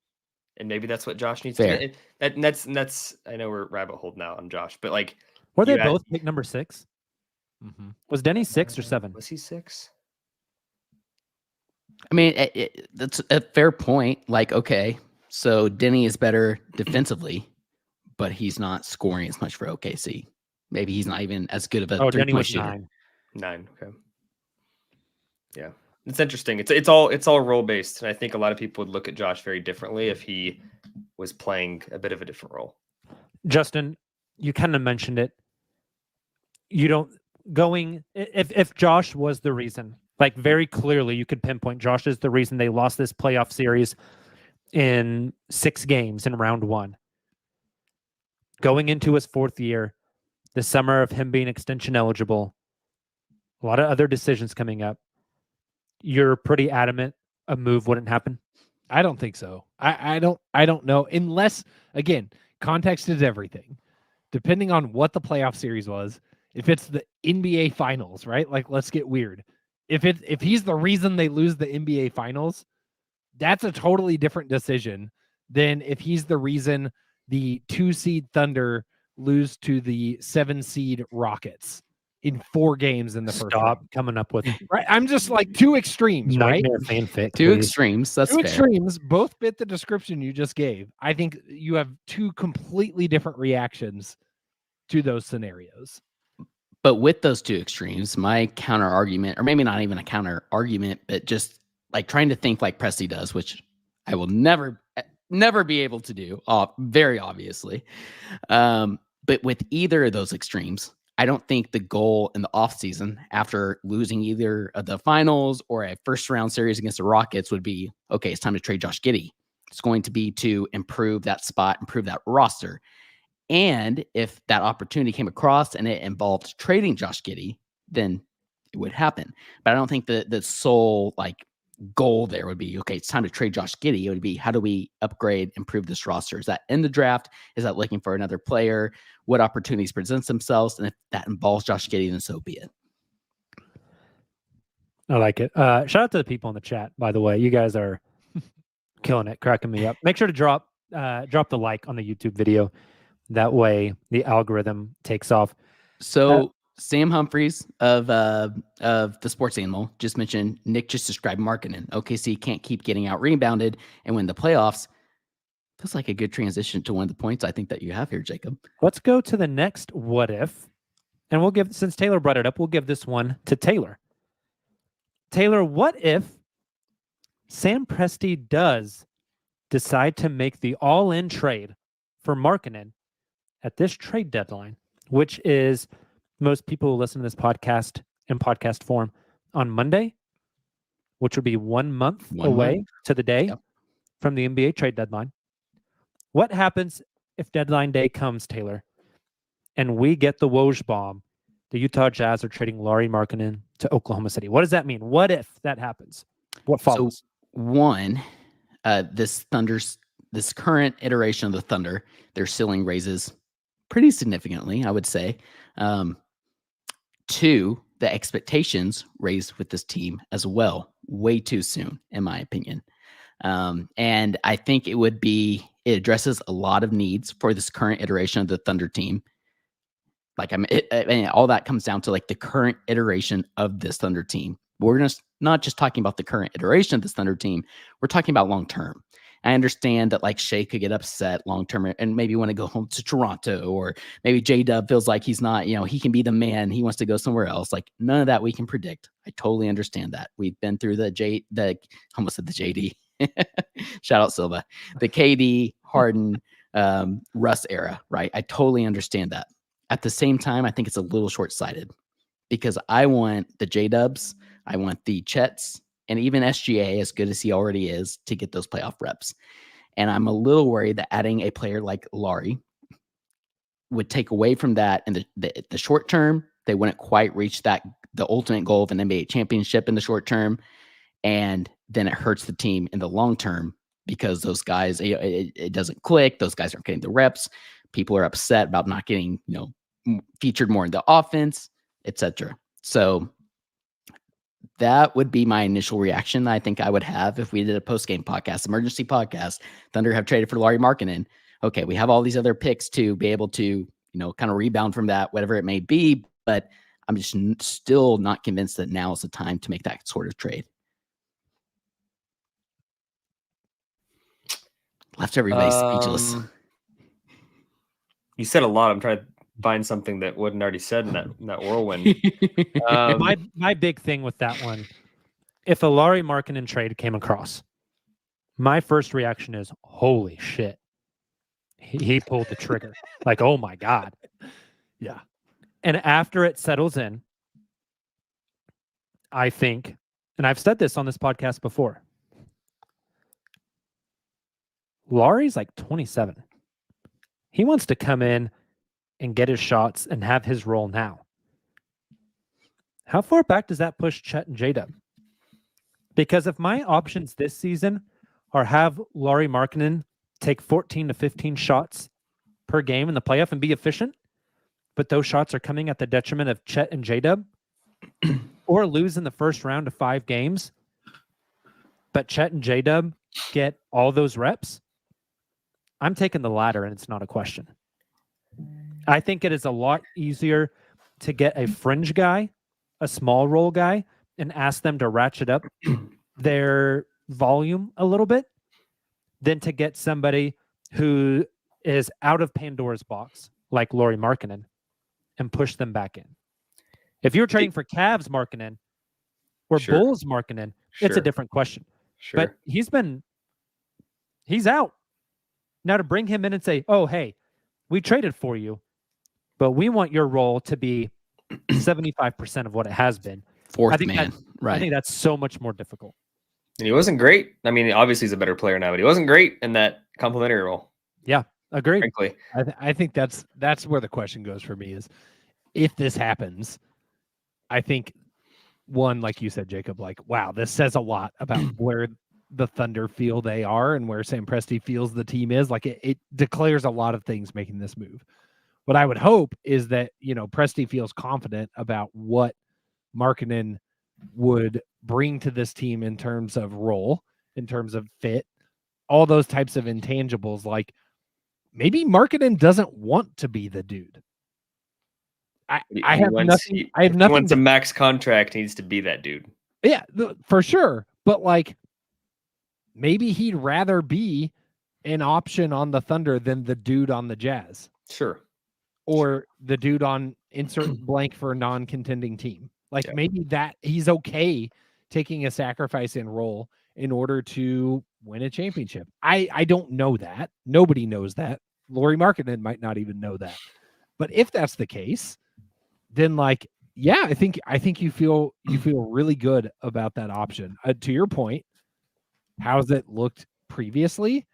And maybe that's what Josh needs to do. That's I know we're rabbit hole now on Josh, but like, were they both pick number 6? Mm-hmm. Was Denny 6 or 7? Was he 6? I mean, that's a fair point. Like, okay, so Denny is better defensively, but he's not scoring as much for OKC. Maybe he's not even as good of a three-point shooter. 9. Okay. Yeah, it's interesting. It's all role based, and I think a lot of people would look at Josh very differently if he was playing a bit of a different role. Justin, you kind of mentioned it. You don't if Josh was the reason, like very clearly, you could pinpoint Josh is the reason they lost this playoff series in 6 games in round 1. Going into his 4th year, the summer of him being extension eligible, a lot of other decisions coming up. You're pretty adamant a move wouldn't happen? I don't think so. I don't know, unless, again, context is everything. Depending on what the playoff series was, if it's the NBA finals, right? Like, let's get weird. If he's the reason they lose the NBA finals, that's a totally different decision than if he's the reason the 2-seed Thunder lose to the 7-seed Rockets in 4 games in the first round. Coming up with right. I'm just like 2 extremes, right? Fanfic, two extremes. That's 2 fair. extremes, both fit the description you just gave. I think you have 2 completely different reactions to those scenarios. But with those 2 extremes, my counter argument, or maybe not even a counter argument, but just like trying to think like Presti does, which I will never be able to do, very obviously. But with either of those extremes, I don't think the goal in the offseason after losing either of the finals or a first round series against the Rockets would be, okay, it's time to trade Josh Giddey. It's going to be to improve that spot, improve that roster. And if that opportunity came across and it involved trading Josh Giddey, then it would happen. But I don't think the sole like goal there would be, okay, it's time to trade Josh Giddey. It would be, how do we upgrade, improve this roster? Is that in the draft? Is that looking for another player? What opportunities present themselves? And if that involves Josh Giddey, then so be it. I like it. Shout out to the people in the chat, by the way. You guys are killing it, cracking me up. Make sure to drop the like on the YouTube video. That way the algorithm takes off. So Sam Humphreys of the Sports Animal just mentioned Nick just described Markkanen. OKC can't keep getting out rebounded and win the playoffs. Feels like a good transition to one of the points I think that you have here, Jacob. Let's go to the next what if. And we'll give, since Taylor brought it up, we'll give this one to Taylor. Taylor, what if Sam Presti does decide to make the all-in trade for Markkanen at this trade deadline, which is most people who listen to this podcast in podcast form on Monday, which would be 1 month away to the day from the NBA trade deadline. What happens if deadline day comes, Taylor, and we get the Woj bomb? The Utah Jazz are trading Lauri Markkanen to Oklahoma City. What does that mean? What if that happens? What follows? So one, this current iteration of the Thunder, their ceiling raises pretty significantly, I would say. 2, the expectations raised with this team as well, way too soon, in my opinion. And I think it addresses a lot of needs for this current iteration of the Thunder team. Like, I mean, all that comes down to like the current iteration of this Thunder team. We're not just talking about the current iteration of this Thunder team. We're talking about long term. I understand that like Shea could get upset long term and maybe want to go home to Toronto, or maybe J-Dub feels like he's not, he can be the man. He wants to go somewhere else. Like, none of that we can predict. I totally understand that. We've been through almost said the JD. Shout out Silva, the KD, Harden, Russ era, right? I totally understand that. At the same time, I think it's a little short-sighted because I want the J-Dubs, I want the Chets, and even SGA, as good as he already is, to get those playoff reps. And I'm a little worried that adding a player like Lauri would take away from that. In the short term, they wouldn't quite reach the ultimate goal of an NBA championship in the short term. And then it hurts the team in the long term because those guys, it doesn't click. Those guys aren't getting the reps. People are upset about not getting, featured more in the offense, etc. So that would be my initial reaction. I think I would have if we did a post-game podcast, emergency podcast. Thunder have traded for Lauri Markkanen. Okay, we have all these other picks to be able to, kind of rebound from that, whatever it may be. But I'm just still not convinced that now is the time to make that sort of trade. Left everybody speechless. You said a lot. I'm trying to find something that wasn't already said in that whirlwind. My big thing with that one, if a Lauri Markkanen trade came across, my first reaction is, holy shit. He pulled the trigger. Like, oh my God. Yeah. And after it settles in, I think, and I've said this on this podcast before, Lauri's like 27. He wants to come in and get his shots and have his role now. How far back does that push Chet and J-Dub? Because if my options this season are have Lauri Markkanen take 14 to 15 shots per game in the playoff and be efficient, but those shots are coming at the detriment of Chet and J-Dub, or lose in the first round of 5 games, but Chet and J-Dub get all those reps, I'm taking the latter, and it's not a question. I think it is a lot easier to get a fringe guy, a small role guy, and ask them to ratchet up their volume a little bit than to get somebody who is out of Pandora's box, like Lauri Markkanen, and push them back in. If you're trading for Cavs Markkanen or Sure. Bulls Markkanen, it's a different question. Sure. But he's out. Now to bring him in and say, oh, hey, we traded for you, but we want your role to be 75% of what it has been. Fourth man. I think that's so much more difficult. And he wasn't great. I mean, obviously he's a better player now, but he wasn't great in that complimentary role. Yeah, agreed. Frankly. I think that's where the question goes for me is, if this happens, I think one, like you said, Jacob, like, wow, this says a lot about where the Thunder feel they are and where Sam Presti feels the team is. Like it declares a lot of things making this move. What I would hope is that, Presti feels confident about what Markkanen would bring to this team in terms of role, in terms of fit, all those types of intangibles. Like maybe Markkanen doesn't want to be the dude. I have nothing. He wants a max contract. He needs to be that dude. Yeah, for sure. But like, maybe he'd rather be an option on the Thunder than the dude on the Jazz. Sure. Or the dude on insert blank for a non-contending team. Like maybe that he's okay taking a sacrifice in role in order to win a championship. I don't know that. Nobody knows that. Lauri Markkanen might not even know that. But if that's the case, then like, yeah, I think you feel really good about that option. To your point, how's it looked previously?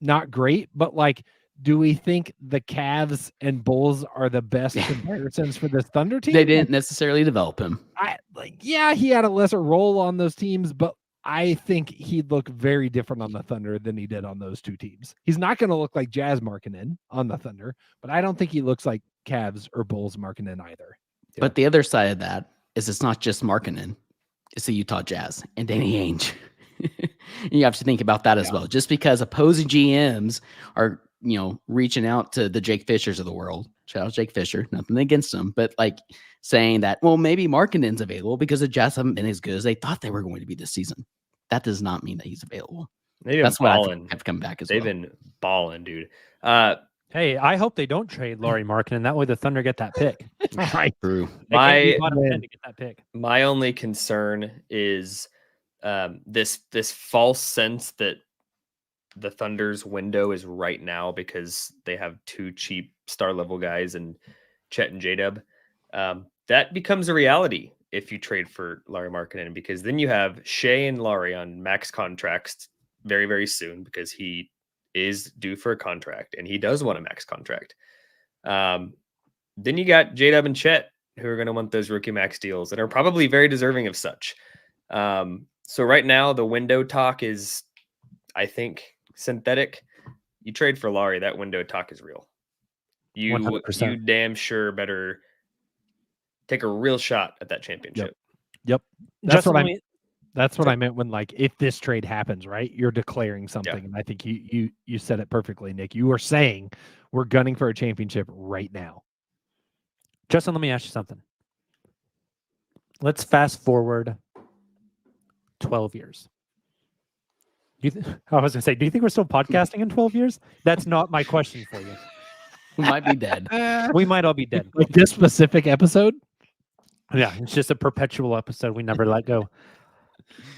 Not great, but like, do we think the Cavs and Bulls are the best comparisons for this Thunder team? They didn't necessarily develop him. He had a lesser role on those teams, but I think he'd look very different on the Thunder than he did on those two teams. He's not going to look like Jazz Markkanen on the Thunder, but I don't think he looks like Cavs or Bulls Markkanen either. But the other side of that is it's not just Markkanen. It's the Utah Jazz and Danny Ainge. You have to think about that as well. Just because opposing GMs are, reaching out to the Jake Fishers of the world. Shout out Jake Fisher. Nothing against them, but like saying that, well, maybe Markkanen's available because the Jazz haven't been as good as they thought they were going to be this season. That does not mean that he's available. That's why I have come back as well. They've been balling, dude. Hey, I hope they don't trade Lauri Markkanen. That way the Thunder get that pick. Right. True. My to get that pick. My only concern is this false sense that the Thunder's window is right now because they have 2 cheap star level guys and Chet and J-Dub. That becomes a reality if you trade for Lauri Markkanen, because then you have Shea and Lauri on max contracts very, very soon because he is due for a contract and he does want a max contract. Then you got J-Dub and Chet who are going to want those rookie max deals and are probably very deserving of such. So right now the window talk is, I think synthetic. You trade for Laurie, that window of talk is real. You 100%. damn sure better take a real shot at that championship. Yep. That's what I meant when, like, if this trade happens, right? You're declaring something. Yeah. And I think you said it perfectly, Nick. You are saying we're gunning for a championship right now. Justin, let me ask you something. Let's fast forward 12 years. I was going to say, do you think we're still podcasting in 12 years? That's not my question for you. We might be dead. We might all be dead. Like this specific episode? Yeah, it's just a perpetual episode we never let go.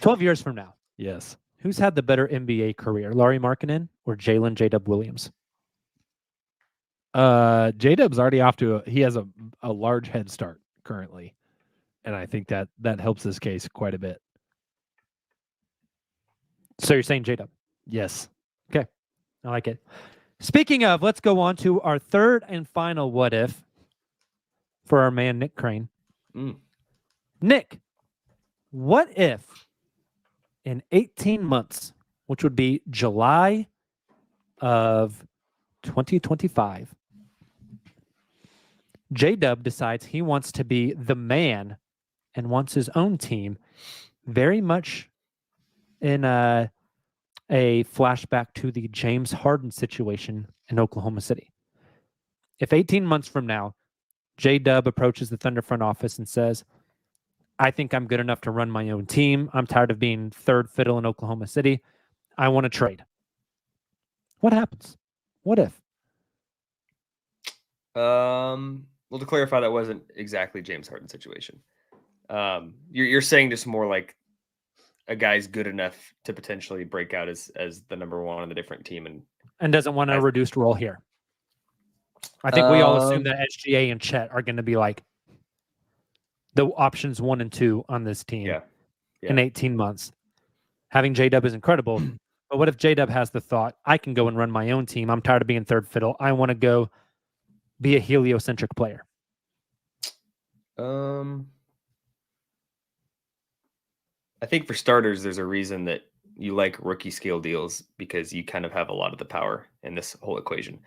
12 years from now, Yes. who's had the better NBA career, Laurie Markkanen or Jalen J-Dub Williams? J-Dub's already off to he has a large head start currently. And I think that helps this case quite a bit. So you're saying J-Dub? Yes. Okay. I like it. Speaking of, let's go on to our third and final what if for our man, Nick Crane. Nick, what if in 18 months, which would be July of 2025, J-Dub decides he wants to be the man and wants his own team, very much in a flashback to the James Harden situation in Oklahoma City. If 18 months from now, J-Dub approaches the Thunder front office and says, I think I'm good enough to run my own team. I'm tired of being third fiddle in Oklahoma City. I want to trade. What happens? What if? Well, to clarify, that wasn't exactly James Harden situation. You're saying just more like a guy's good enough to potentially break out as the number one on the different team and doesn't want a reduced role here. I think we all assume that SGA and Chet are going to be like the options 1 and 2 on this team in 18 months. Having J-Dub is incredible. But what if J-Dub has the thought, I can go and run my own team. I'm tired of being third fiddle. I want to go be a heliocentric player. I think for starters, there's a reason that you like rookie scale deals because you kind of have a lot of the power in this whole equation.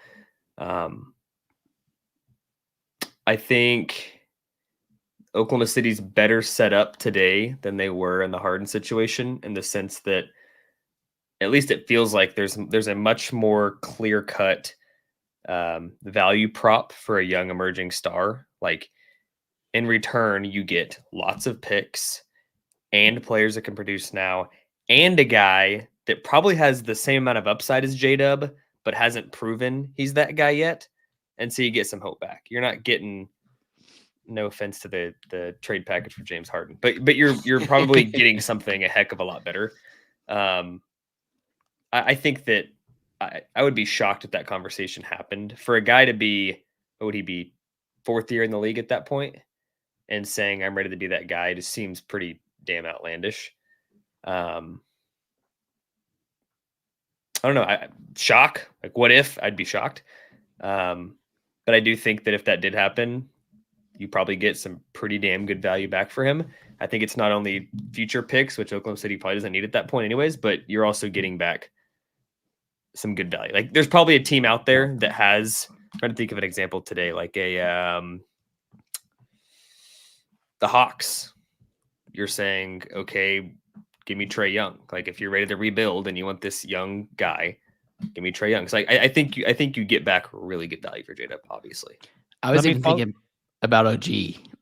I think Oklahoma City's better set up today than they were in the Harden situation, in the sense that at least it feels like there's a much more clear-cut value prop for a young emerging star. Like, in return, you get lots of picks and players that can produce now, and a guy that probably has the same amount of upside as J-Dub, but hasn't proven he's that guy yet. And so you get some hope back. You're not getting, no offense to the trade package for James Harden, but you're probably getting something a heck of a lot better. I think that I would be shocked if that conversation happened. For a guy to be, what would he be, 4th year in the league at that point, and saying I'm ready to be that guy just seems pretty damn outlandish. I don't know. Shock. Like, what if? I'd be shocked. But I do think that if that did happen, you probably get some pretty damn good value back for him. I think it's not only future picks, which Oklahoma City probably doesn't need at that point anyways, but you're also getting back some good value. Like, there's probably a team out there that has, I'm trying to think of an example today, like the Hawks. You're saying, okay, give me Trae Young. Like, if you're ready to rebuild and you want this young guy, give me Trae Young. Because I think you get back really good value for J-Dub, obviously. I was even thinking about OG,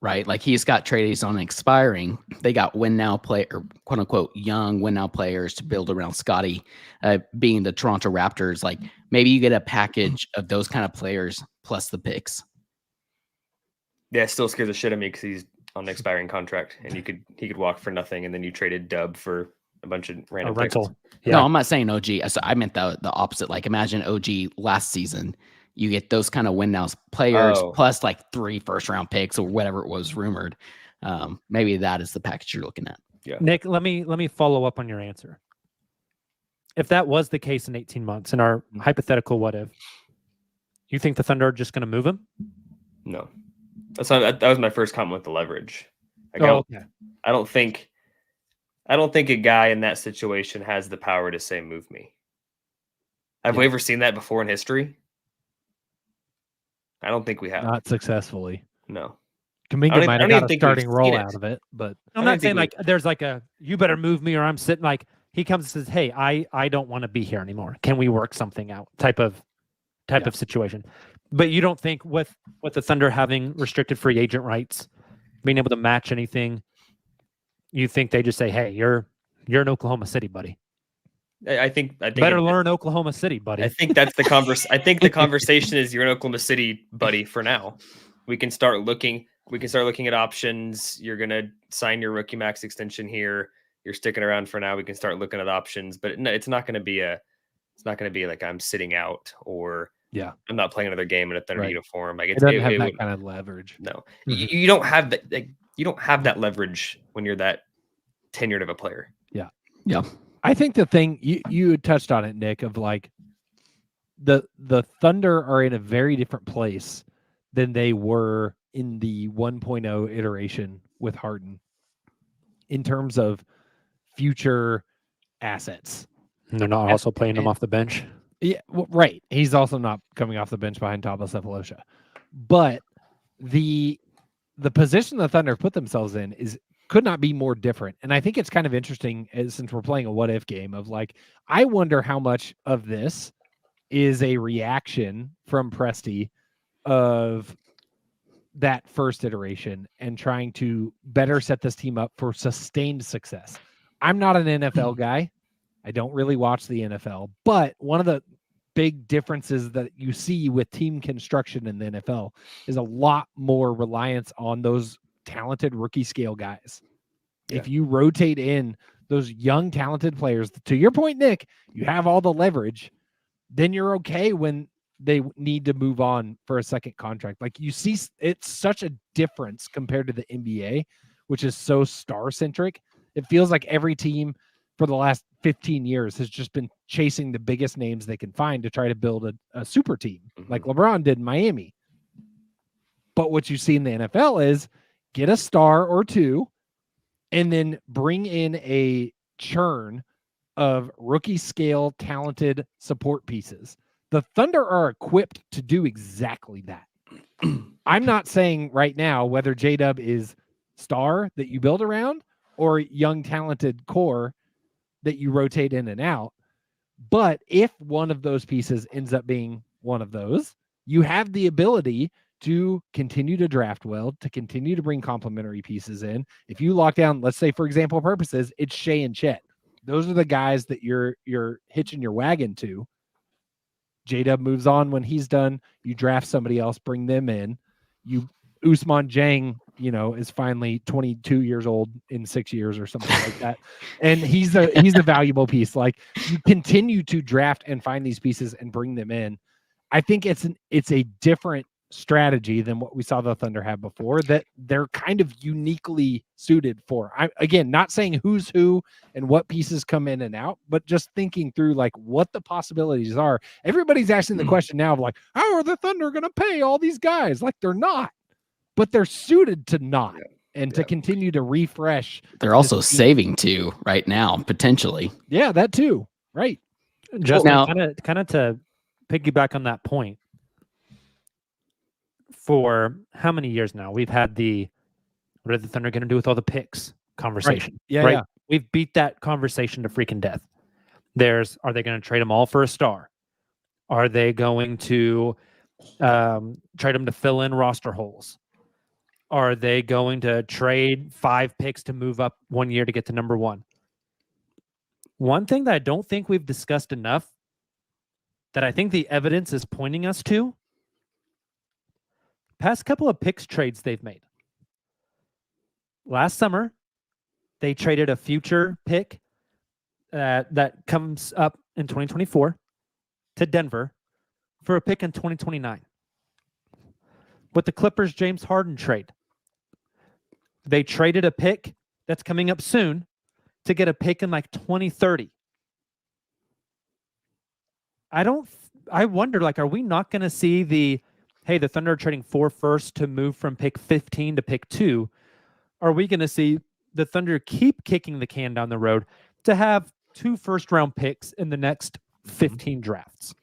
right? Like, he's got trades on expiring. They got win now play, or quote unquote young win now players to build around Scotty, being the Toronto Raptors. Like, maybe you get a package of those kind of players plus the picks. Yeah, it still scares the shit out of me because he's on an expiring contract, and he could walk for nothing, and then you traded Dub for a bunch of random rental. Yeah. No, I'm not saying OG. So I meant the opposite. Like, imagine OG last season. You get those kind of win now players plus like 3 first-round picks or whatever it was rumored. Maybe that is the package you're looking at. Yeah. Nick, let me follow up on your answer. If that was the case in 18 months, in our hypothetical what if, you think the Thunder are just going to move him? No. That was my first comment with the leverage. Like, okay. I don't think a guy in that situation has the power to say, move me. Have we ever seen that before in history? I don't think we have. Not successfully. No. Kuminga might have got a starting role out of it, but I'm not saying like there's like a you better move me or I'm sitting. Like he comes and says, "Hey, I don't want to be here anymore. Can we work something out?" Type of situation. But you don't think with the Thunder having restricted free agent rights, being able to match anything, you think they just say, "Hey, you're in Oklahoma City, buddy." I think better learn Oklahoma City, buddy. I think that's the I think the conversation is you're in Oklahoma City, buddy. For now, we can start looking at options. You're gonna sign your rookie max extension here. You're sticking around for now. We can start looking at options, but it's not going to be like I'm sitting out or I'm not playing another game in a Thunder uniform. Like it doesn't have that kind of leverage. No, you don't have that. Like, you don't have that leverage when you're that tenured of a player. Yeah. I think the thing you touched on it, Nick, of like the Thunder are in a very different place than they were in the 1.0 iteration with Harden in terms of future assets. And they're not also playing them off the bench. Yeah, well, right. He's also not coming off the bench behind Thabo Sefolosha. But the position the Thunder put themselves in could not be more different. And I think it's kind of interesting since we're playing a what if game of like, I wonder how much of this is a reaction from Presti of that first iteration and trying to better set this team up for sustained success. I'm not an NFL guy. I don't really watch the NFL, but one of the big differences that you see with team construction in the NFL is a lot more reliance on those talented rookie scale guys. Yeah. If you rotate in those young talented players, to your point, Nick, you have all the leverage, then you're okay when they need to move on for a second contract. Like you see, it's such a difference compared to the NBA, which is so star centric. It feels like every team for the last 15 years has just been chasing the biggest names they can find to try to build a super team like LeBron did in Miami. But what you see in the NFL is get a star or two and then bring in a churn of rookie scale talented support pieces. The Thunder are equipped to do exactly that. I'm not saying right now whether J-Dub is star that you build around or young talented core that you rotate in and out. But if one of those pieces ends up being one of those, you have the ability to continue to draft well, to continue to bring complementary pieces in. If you lock down, let's say for example purposes, it's Shea and Chet. Those are the guys that you're hitching your wagon to. J-Dub moves on when he's done. You draft somebody else, bring them in. Ousmane Dieng, is finally 22 years old in 6 years or something like that. And he's a valuable piece. Like you continue to draft and find these pieces and bring them in. I think it's a different strategy than what we saw the Thunder have before that they're kind of uniquely suited for. I'm again not saying who's who and what pieces come in and out, but just thinking through like what the possibilities are. Everybody's asking the question now of like, how are the Thunder going to pay all these guys? Like they're not, but they're suited to not and to continue to refresh. They're also saving too right now, potentially. Yeah, that too. Right. Just now, kind of to piggyback on that point. For how many years now we've had what are the Thunder going to do with all the picks conversation? Right. Yeah, right? yeah. We've beat that conversation to freaking death. Are they going to trade them all for a star? Are they going to trade them to fill in roster holes? Are they going to trade 5 picks to move up 1 year to get to number 1? One thing that I don't think we've discussed enough that I think the evidence is pointing us to, past couple of picks trades they've made. Last summer, they traded a future pick that comes up in 2024 to Denver for a pick in 2029. With the Clippers James Harden trade, they traded a pick that's coming up soon to get a pick in like 2030. I wonder, like, are we not going to see the Thunder are trading 4 firsts to move from pick 15 to pick 2? Are we going to see the Thunder keep kicking the can down the road to have 2 first-round picks in the next 15 drafts.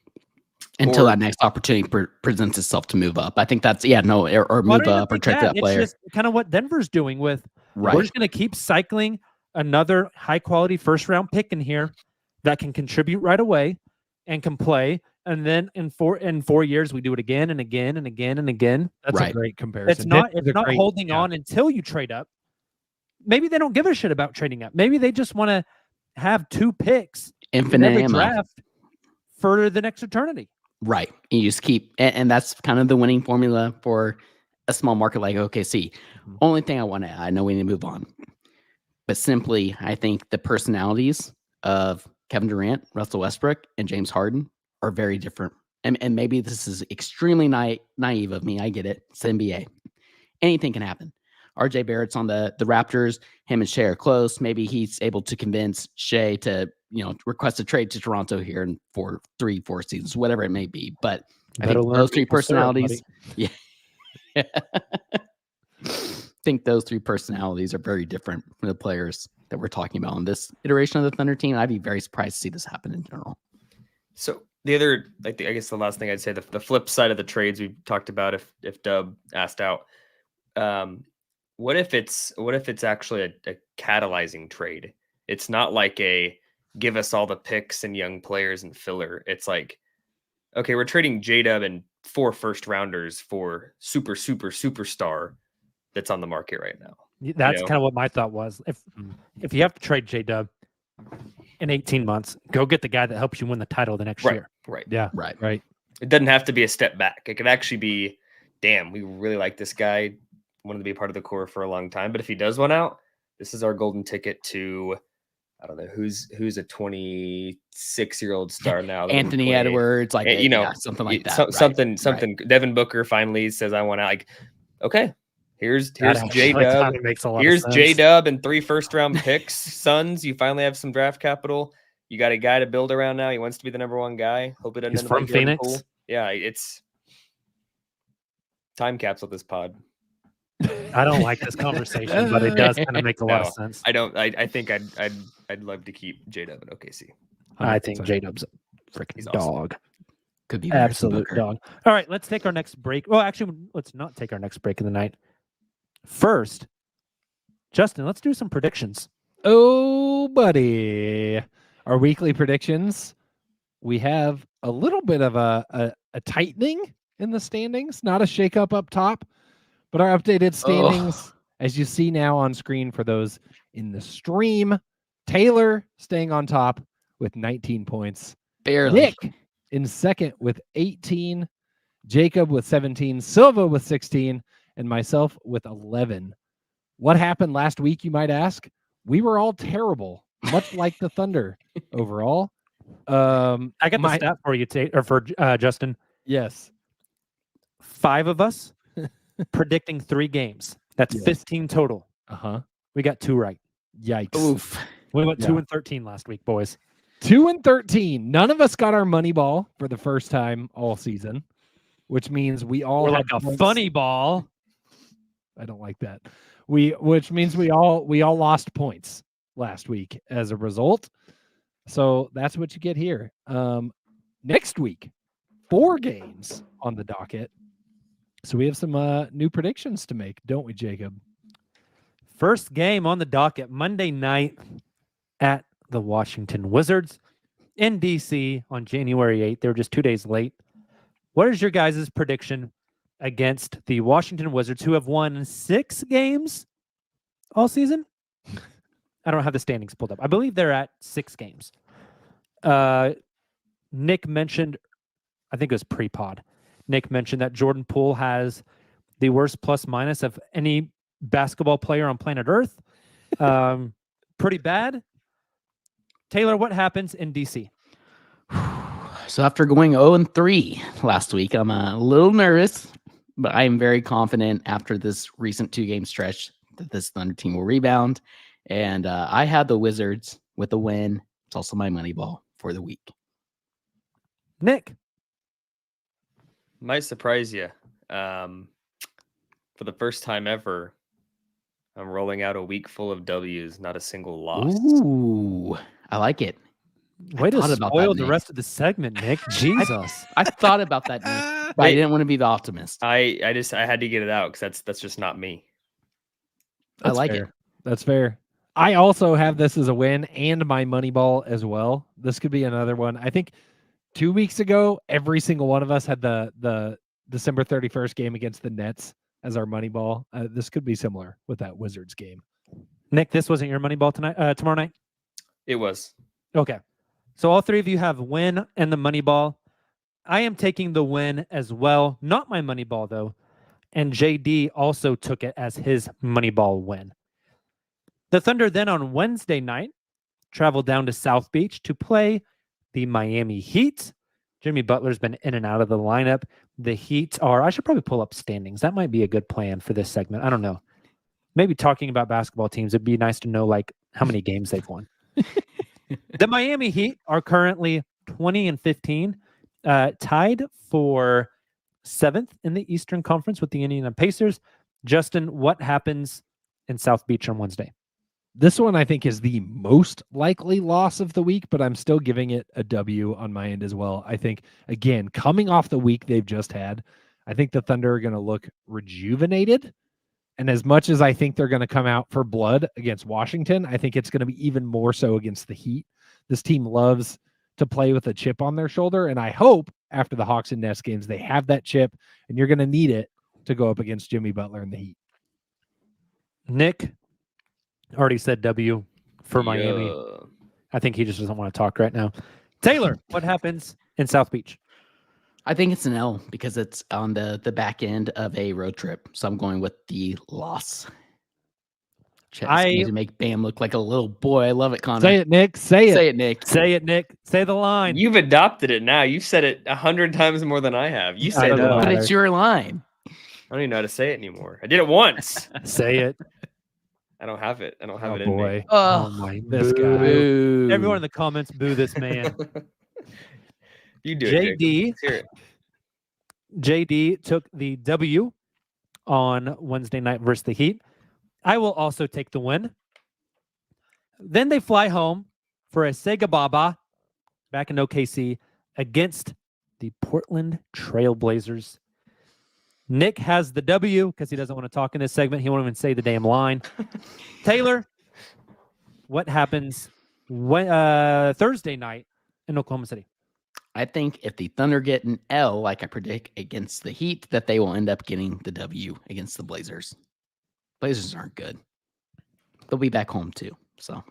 Until that next opportunity presents itself to move up. I think that's, or move up or trade that player. It's just kind of what Denver's doing with, we're just going to keep cycling another high quality first round pick in here that can contribute right away and can play. And then in 4 years, we do it again and again and again and again. That's a great comparison. It's not holding on until you trade up. Maybe they don't give a shit about trading up. Maybe they just want to have 2 picks infinite in every ammo draft for the next eternity. Right. You just keep, and that's kind of the winning formula for a small market like OKC. Only thing I know we need to move on, but simply, I think the personalities of Kevin Durant, Russell Westbrook, and James Harden are very different. And maybe this is extremely naive of me. I get it. It's the NBA. Anything can happen. RJ Barrett's on the Raptors. Him and Shea are close. Maybe he's able to convince Shea to, request a trade to Toronto here in 4 seasons, whatever it may be. But I think those 3 personalities, I think those 3 personalities are very different from the players that we're talking about on this iteration of the Thunder team. I'd be very surprised to see this happen in general. So the other, I guess the last thing I'd say, the flip side of the trades we talked about, if Dub asked out, what if it's actually a catalyzing trade? It's not like a give us all the picks and young players and filler. It's like, okay, we're trading J-Dub and 4 first rounders for superstar that's on the market right now. That's kind of what my thought was. If you have to trade J-Dub in 18 months, go get the guy that helps you win the title the next year. Right. Yeah. Right. It doesn't have to be a step back. It could actually be, damn, we really like this guy, wanted to be part of the core for a long time. But if he does one out, this is our golden ticket to, I don't know, who's a 26-year-old star now. Anthony Edwards, something like that. Something. Devin Booker finally says, I want out. Like, okay, here's J-Dub. Here's J-Dub and 3 first-round picks. Suns, you finally have some draft capital. You got a guy to build around now. He wants to be the number 1 guy. Hope it doesn't end up from Phoenix. Poole. Yeah, it's time capsule this pod. I don't like this conversation, but it does kind of make a lot of sense. I don't. I think I'd love to keep J-Dub at OKC. I think J-Dub's a freaking dog. Could be absolute dog. All right, let's take our next break. Well, actually, let's not take our next break of the night. First, Justin, let's do some predictions. Oh, buddy. Our weekly predictions. We have a little bit of a tightening in the standings, not a shakeup up top, but our updated standings, as you see now on screen for those in the stream. Taylor staying on top with 19 points. Barely. Nick in second with 18. Jacob with 17. Silva with 16. And myself with 11. What happened last week, you might ask? We were all terrible, much like the Thunder overall. I got the stat for you, for Justin. Yes. 5 of us predicting 3 games. That's 15 total. We got 2 right. Yikes. Oof. We went 2-13 last week, boys. 2-13. None of us got our money ball for the first time all season, which means we all like a funny ball. I don't like that. Which means we all lost points last week as a result. So that's what you get here. Next week, 4 games on the docket. So we have some new predictions to make, don't we, Jacob? First game on the docket Monday night at the Washington Wizards in DC on January 8th. They were just 2 days late. What is your guys' prediction against the Washington Wizards, who have won 6 games all season? I don't have the standings pulled up. I believe they're at 6 games. Nick mentioned, I think it was pre-pod, Nick mentioned that Jordan Poole has the worst plus-minus of any basketball player on planet Earth. Pretty bad. Taylor, what happens in DC? So after going 0-3 last week, I'm a little nervous, but I am very confident after this recent 2-game stretch that this Thunder team will rebound. And I had the Wizards with a win. It's also my money ball for the week. Nick. Might surprise you. For the first time ever, I'm rolling out a week full of W's, not a single loss. Ooh, I like it. Way to spoil the rest of the segment, Nick. Jesus. I thought about that, Nick, but I didn't want to be the optimist. I had to get it out because that's just not me. I like it. That's fair. I also have this as a win and my money ball as well. This could be another one. I think 2 weeks ago, every single one of us had the December 31st game against the Nets as our money ball. This could be similar with that Wizards game. Nick, this wasn't your money ball tomorrow night? It was. Okay. So all three of you have win and the money ball. I am taking the win as well. Not my money ball, though. And JD also took it as his money ball win. The Thunder then on Wednesday night traveled down to South Beach to play the Miami Heat. Jimmy Butler's been in and out of the lineup. The Heat I should probably pull up standings. That might be a good plan for this segment. I don't know. Maybe talking about basketball teams, it'd be nice to know like how many games they've won. The Miami Heat are currently 20-15, tied for 7th in the Eastern Conference with the Indiana Pacers. Justin, what happens in South Beach on Wednesday? This one I think is the most likely loss of the week, but I'm still giving it a W on my end as well. I think, again, coming off the week they've just had, I think the Thunder are going to look rejuvenated. And as much as I think they're going to come out for blood against Washington, I think it's going to be even more so against the Heat. This team loves to play with a chip on their shoulder, and I hope after the Hawks and Nets games they have that chip, and you're going to need it to go up against Jimmy Butler and the Heat. Nick already said W for Miami. I think he just doesn't want to talk right now. Taylor, what happens in South Beach? I think it's an L because it's on the back end of a road trip. So I'm going with the loss. To make Bam look like a little boy. I love it, Connor. Say it, Nick. Say it. Say it, Nick. Say it, Nick. Say the line. You've adopted it now. You've said it 100 times more than I have. You say it. But it's your line. I don't even know how to say it anymore. I did it once. Say it. I don't have it. I don't have it boy. in me. Oh my, this guy. Boo. Everyone in the comments, boo this man. You do it, JD. Let's hear it. JD took the W on Wednesday night versus the Heat. I will also take the win. Then they fly home for a Sega Baba back in OKC against the Portland Trail Blazers. Nick has the W because he doesn't want to talk in this segment. He won't even say the damn line. Taylor, what happens Thursday night in Oklahoma City? I think if the Thunder get an L, like I predict against the Heat, that they will end up getting the W against the Blazers. Blazers aren't good. They'll be back home too. So,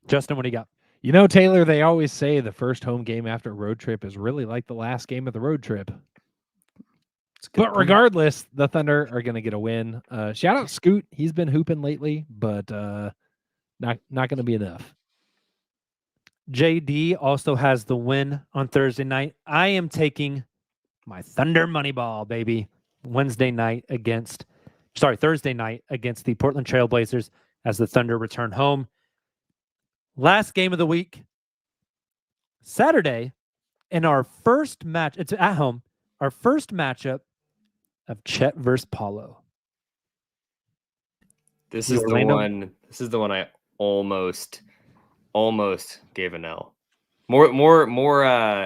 Justin, what do you got? You know, Taylor, they always say the first home game after a road trip is really like the last game of the road trip. But regardless, the Thunder are going to get a win. Shout out Scoot. He's been hooping lately, but not going to be enough. JD also has the win on Thursday night. I am taking my Thunder money ball, baby. Thursday night against the Portland Trail Blazers as the Thunder return home. Last game of the week, Saturday, in our first match, it's at home, our first matchup of Chet versus Paulo. This is the one I almost gave an L. More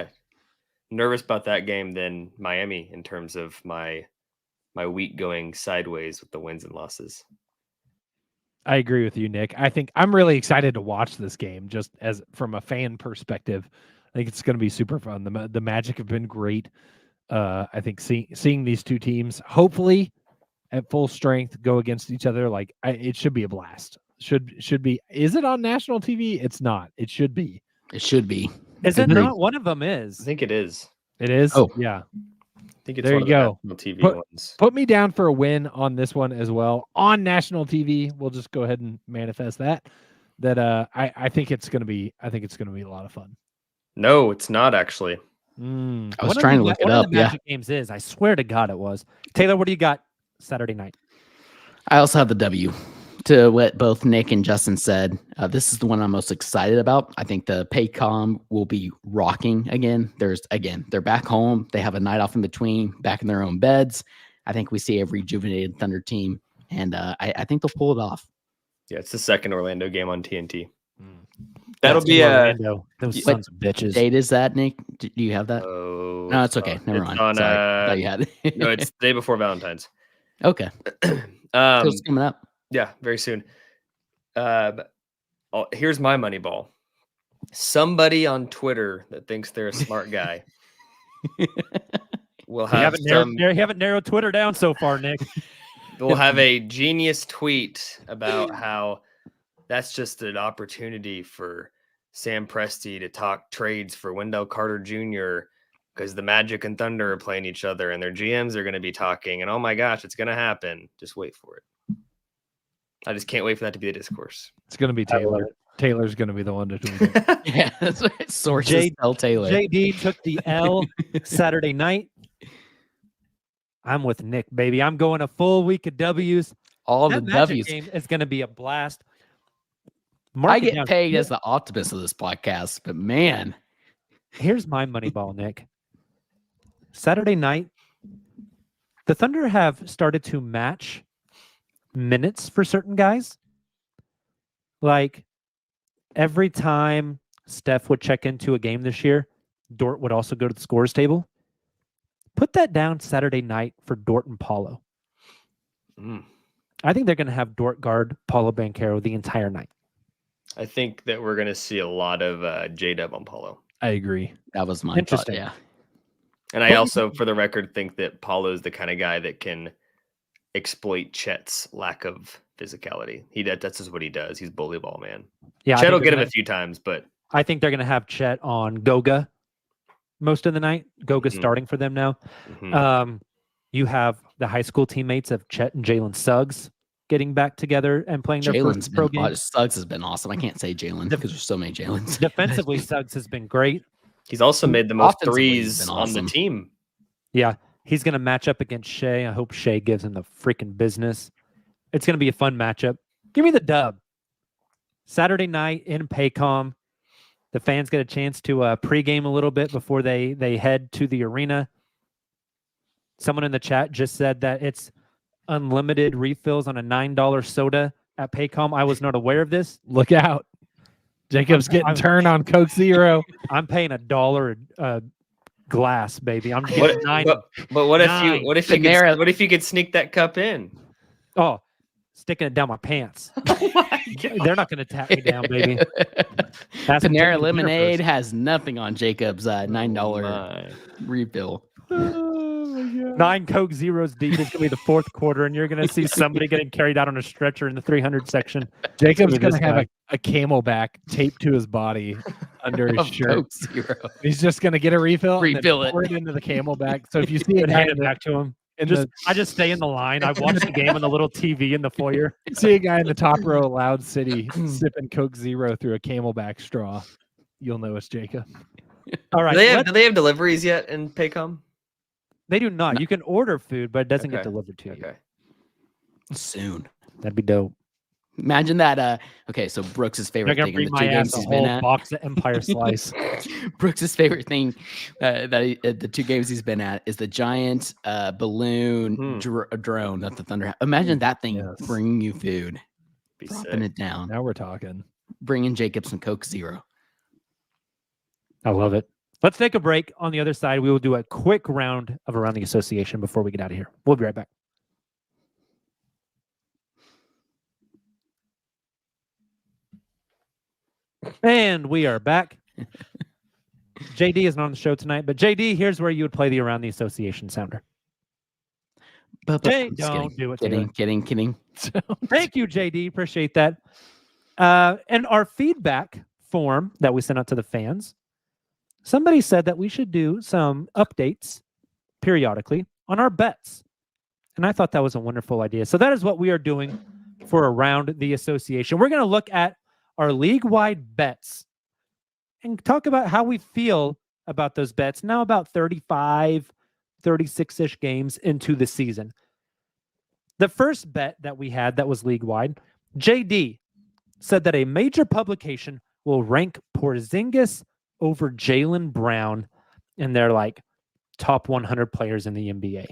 nervous about that game than Miami in terms of my week going sideways with the wins and losses. I agree with you, Nick. I think I'm really excited to watch this game just as from a fan perspective. I think it's going to be super fun. The Magic have been great. I think seeing these two teams hopefully at full strength go against each other, it should be a blast. Should be. Is it on national TV? It's not. It should be. It should be. Is it not? One of them is. I think it is. It is? Oh. Yeah. I think it's there one you of go. the national TV ones. Put me down for a win on this one as well. On national TV, we'll just go ahead and manifest that. I think it's gonna be a lot of fun. No, it's not actually. I was trying to look it up. One of the Magic games is. I swear to God, it was. Taylor, what do you got Saturday night? I also have the W. To what both Nick and Justin said, this is the one I'm most excited about. I think the Paycom will be rocking again. They're back home. They have a night off in between, back in their own beds. I think we see a rejuvenated Thunder team, and I think they'll pull it off. Yeah, it's the second Orlando game on TNT. That'll be Orlando. Those sons of bitches. Date is that, Nick? Do you have that? Oh, No, it's okay. Never mind. On, Sorry. I thought you had it. no, it's the day before Valentine's. Okay. So it's coming up. Yeah, very soon. Here's my money ball. Somebody on Twitter that thinks they're a smart guy will have you haven't narrowed Twitter down so far, Nick. We'll have a genius tweet about how that's just an opportunity for Sam Presti to talk trades for Wendell Carter Jr. because the Magic and Thunder are playing each other and their GMs are going to be talking. And oh my gosh, it's going to happen. Just wait for it. I just can't wait for that to be the discourse. It's going to be Taylor. Taylor's going to be the one to tweet it. Yeah, that's right. Sources tell Taylor. JD took the L Saturday night. I'm with Nick, baby. I'm going a full week of W's. All that the Magic W's. game is going to be a blast. I get paid as the optimist of this podcast, but man. Here's my money ball, Nick. Saturday night, the Thunder have started to match minutes for certain guys. Like every time Steph would check into a game this year, Dort would also go to the scores table. Put that down Saturday night for Dort and Paulo. I think they're going to have Dort guard Paulo Banchero the entire night. I think that we're going to see a lot of J-Dub on Paulo. I agree. That was my thought, yeah. And I also, for the record, think that Paulo is the kind of guy that can exploit Chet's lack of physicality. That's just what he does. He's bully ball, man. Yeah, Chet will get him a few times, but I think they're going to have Chet on Goga most of the night. Goga's starting for them now. You have the high school teammates of Chet and Jalen Suggs getting back together and playing their first pro game. Suggs has been awesome. I can't say Jalen because there's so many Jalens. Defensively, Suggs has been great. He's also made the most threes on the team. Yeah, he's going to match up against Shea. I hope Shea gives him the freaking business. It's going to be a fun matchup. Give me the dub. Saturday night in Paycom. The fans get a chance to pregame a little bit before they head to the arena. Someone in the chat just said that it's unlimited refills on a $9 soda at Paycom. I was not aware of this. Look out. Jacob's getting turned on Coke Zero. I'm paying $1 a glass, baby. I'm getting $9. But what if you could sneak that cup in? Oh, sticking it down my pants. They're not going to tap me down, baby. That's Panera Lemonade has nothing on Jacob's $9 refill. 9 Coke Zeros deep. It's going to be the fourth quarter, and you're going to see somebody getting carried out on a stretcher in the 300 section. Jacob's going to have a camelback taped to his body under his shirt. Coke Zero. He's just going to get a refill and pour it into the camelback. So if you see it, hand it back to him. I just stay in the line. I watch the game on the little TV in the foyer. See a guy in the top row of Loud City sipping Coke Zero through a camelback straw. You'll know it's Jacob. All right. Do they have deliveries yet in Paycom? They do not. No. You can order food, but it doesn't get delivered to you. Okay. Soon. That'd be dope. Imagine that. Okay, so Brooks's favorite thing in the 2 games he's been at. Box of Empire Slice. Brooks's favorite thing the 2 games he's been at is the giant balloon drone that the Thunder have. Imagine that thing bringing you food, dropping it down. Now we're talking. Bringing Jacob some Coke Zero. I love it. Let's take a break. On the other side, we will do a quick round of Around the Association before we get out of here. We'll be right back. And we are back. JD isn't on the show tonight, but JD, here's where you would play the Around the Association sounder. Don't do it. Kidding. Thank you, JD. Appreciate that. And our feedback form that we sent out to the fans, somebody said that we should do some updates periodically on our bets. And I thought that was a wonderful idea. So that is what we are doing for Around the Association. We're going to look at our league-wide bets and talk about how we feel about those bets now about 35, 36-ish games into the season. The first bet that we had that was league-wide, JD said that a major publication will rank Porzingis over Jaylen Brown in their top 100 players in the NBA.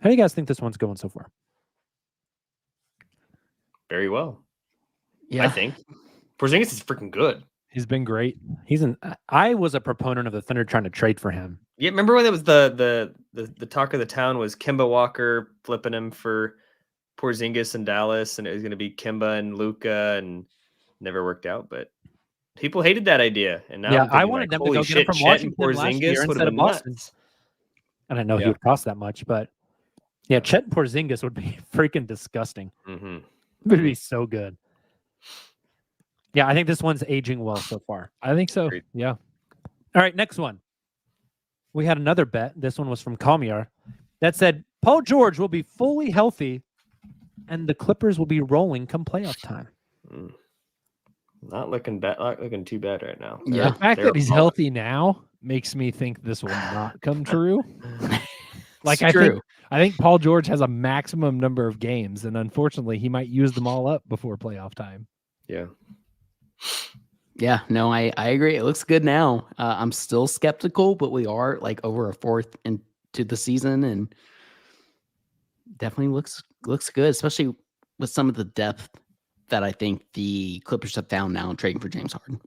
How do you guys think this one's going so far? Very well. Yeah. I think. Porzingis is freaking good. He's been great. I was a proponent of the Thunder trying to trade for him. Yeah, remember when it was the talk of the town was Kemba Walker flipping him for Porzingis in Dallas, and it was going to be Kemba and Luka, and never worked out. But people hated that idea, and now I wanted them to go get him from Washington last year instead of Boston. I didn't know he would cost that much, but yeah, Chet and Porzingis would be freaking disgusting. Mm-hmm. It would be so good. Yeah, I think this one's aging well so far. I think so. Great. Yeah. All right, next one. We had another bet. This one was from Kalmiar that said Paul George will be fully healthy and the Clippers will be rolling come playoff time. Not looking too bad right now. Yeah. The fact that he's healthy now makes me think this will not come true. Like I think Paul George has a maximum number of games, and unfortunately, he might use them all up before playoff time. Yeah. Yeah, no, I agree. It looks good now. I'm still skeptical, but we are like over a fourth into the season, and definitely looks good, especially with some of the depth that I think the Clippers have found now trading for James Harden.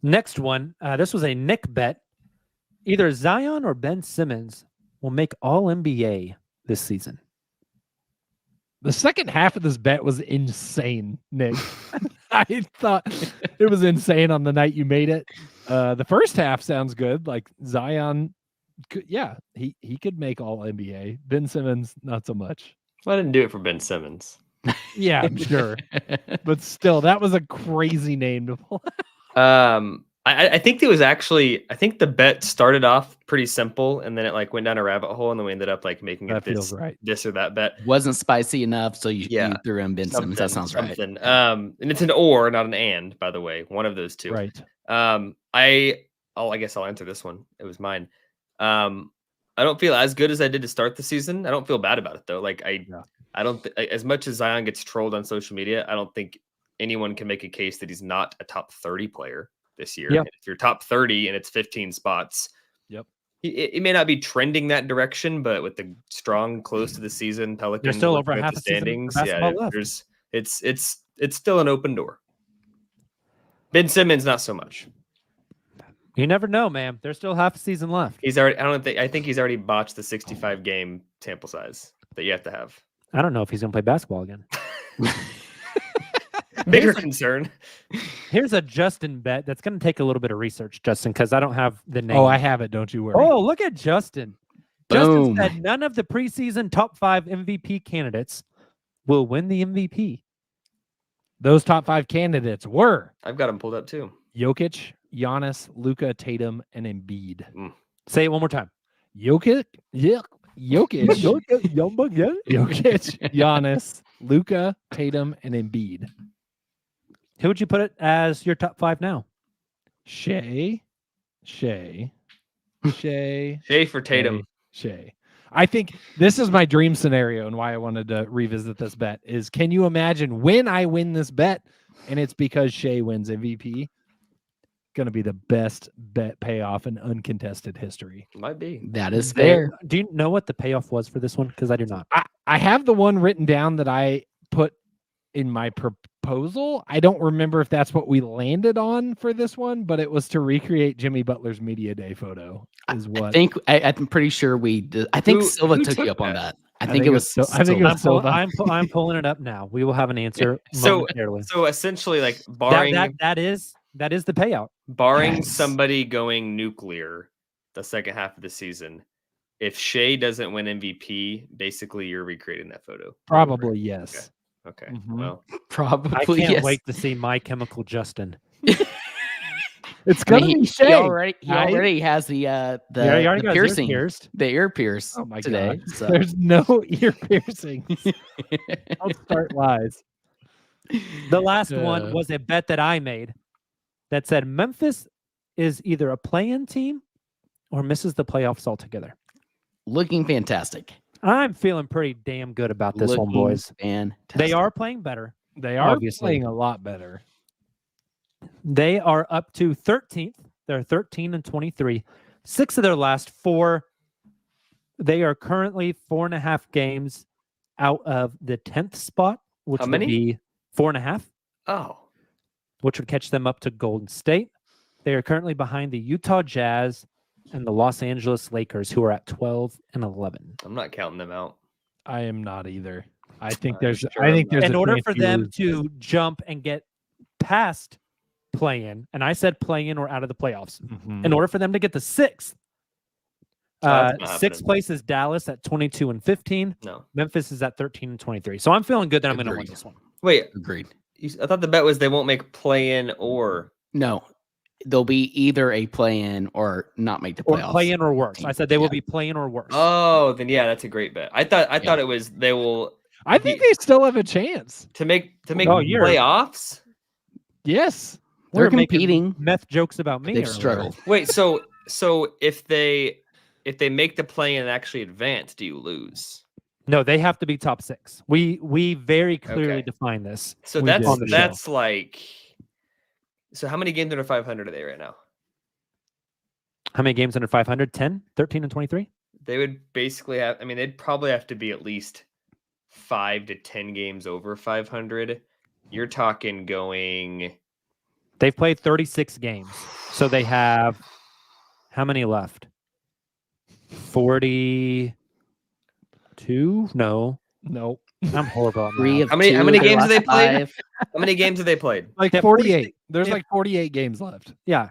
Next one. This was a Nick bet. Either Zion or Ben Simmons will make all NBA this season. The second half of this bet was insane, Nick. I thought it was insane on the night you made it. The first half sounds good. Like Zion, he could make all NBA. Ben Simmons, not so much. I didn't do it for Ben Simmons. Yeah, I'm sure. But still, that was a crazy name to pull. I think it was actually, I think the bet started off pretty simple and then it like went down a rabbit hole and then we ended up like making it this or that bet. Wasn't spicy enough, so you threw in Ben Simmons. That sounds right. And it's an or, not an and, by the way. One of those two. Right. I guess I'll answer this one. It was mine. I don't feel as good as I did to start the season. I don't feel bad about it though. Like I don't as much as Zion gets trolled on social media, I don't think anyone can make a case that he's not a top 30 player this year. Yep. If you're top 30 and it's 15 spots, it may not be trending that direction, but with the strong close to the season, Pelicans they're still over half the standings. It's still an open door. Ben Simmons, not so much. You never know, man. There's still half a season left. I think he's already botched the 65 game sample size that you have to have. I don't know if he's going to play basketball again. Bigger concern. Here's a Justin bet that's going to take a little bit of research, Justin, because I don't have the name. Oh, I have it. Don't you worry. Oh, look at Justin. Boom. Justin said none of the preseason top 5 MVP candidates will win the MVP. Those top 5 candidates were I've got them pulled up too. Jokic, Giannis, Luka, Tatum, and Embiid. Say it one more time. Jokic, Giannis, Luka, Tatum, and Embiid. Who would you put it as your top 5 now? Shea for Tatum. Shea. I think this is my dream scenario and why I wanted to revisit this bet is, can you imagine when I win this bet and it's because Shea wins MVP? Going to be the best bet payoff in uncontested history. Might be. That is fair. Do you know what the payoff was for this one? Because I do not. I have the one written down that I put in my proposal. I don't remember if that's what we landed on for this one, but it was to recreate Jimmy Butler's media day photo. Is what I think. I'm pretty sure we did. I think Silva took you up on that. I think it was. I think it was Silva. I'm pulling it up now. We will have an answer momentarily. So essentially, like barring that is the payout. Barring somebody going nuclear the second half of the season, if Shea doesn't win MVP, basically you're recreating that photo. Probably yes. Okay. Mm-hmm. Well, probably. I can't wait to see My Chemical Justin. It's gonna be Shea. He already has the piercing, the ear pierce. Oh my today. God. So. There's no ear piercings. I'll start lies. The last one was a bet that I made that said Memphis is either a play-in team or misses the playoffs altogether. Looking fantastic. I'm feeling pretty damn good about this one, boys. Fantastic. They are playing better. They are obviously playing a lot better. They are up to 13th. They're 13-23. 6 of their last 4. They are currently 4.5 games out of the 10th spot, which would be 4.5. Oh. which would catch them up to Golden State. They are currently behind the Utah Jazz and the Los Angeles Lakers, who are at 12 and 11. I'm not counting them out. I am not either. I think Sure there's in a order chance for you them lose. to jump and get past play-in, and I said play-in or out of the playoffs. Mhm. In order for them to get to sixth, That's not sixth happening. place is Dallas at 22 and 15. No. Memphis is at 13 and 23. So I'm feeling good that I'm going to win Agreed. this one. Wait, Agreed. I thought the bet was they won't make play-in or... No, they'll be either a play-in or not make the Or playoffs. play-in or worse. I said they will Yeah. be play-in or worse. Oh, then yeah, that's a great bet. I thought it was they will I think they still have a chance. to make Oh, you're- playoffs. Yes. They're We're making competing. meth jokes about me. They've earlier. struggled. Wait, so if they make the play-in and actually advance, do you lose? No, they have to be top 6. We very clearly Okay. define this. So We that's did. On the that's like. So how many games under 500 are they right now? How many games under 500? 10, 13, and 23? They would basically have. I mean, they'd probably have to be at least 5 to 10 games over 500. You're talking going. They've played 36 games. So they have how many left? 42? No. No. I'm horrible. at Three math. of How many two, games have they last played? five. How many games have they played? Like Yeah, 48. There's if- like 48 games left. Yeah.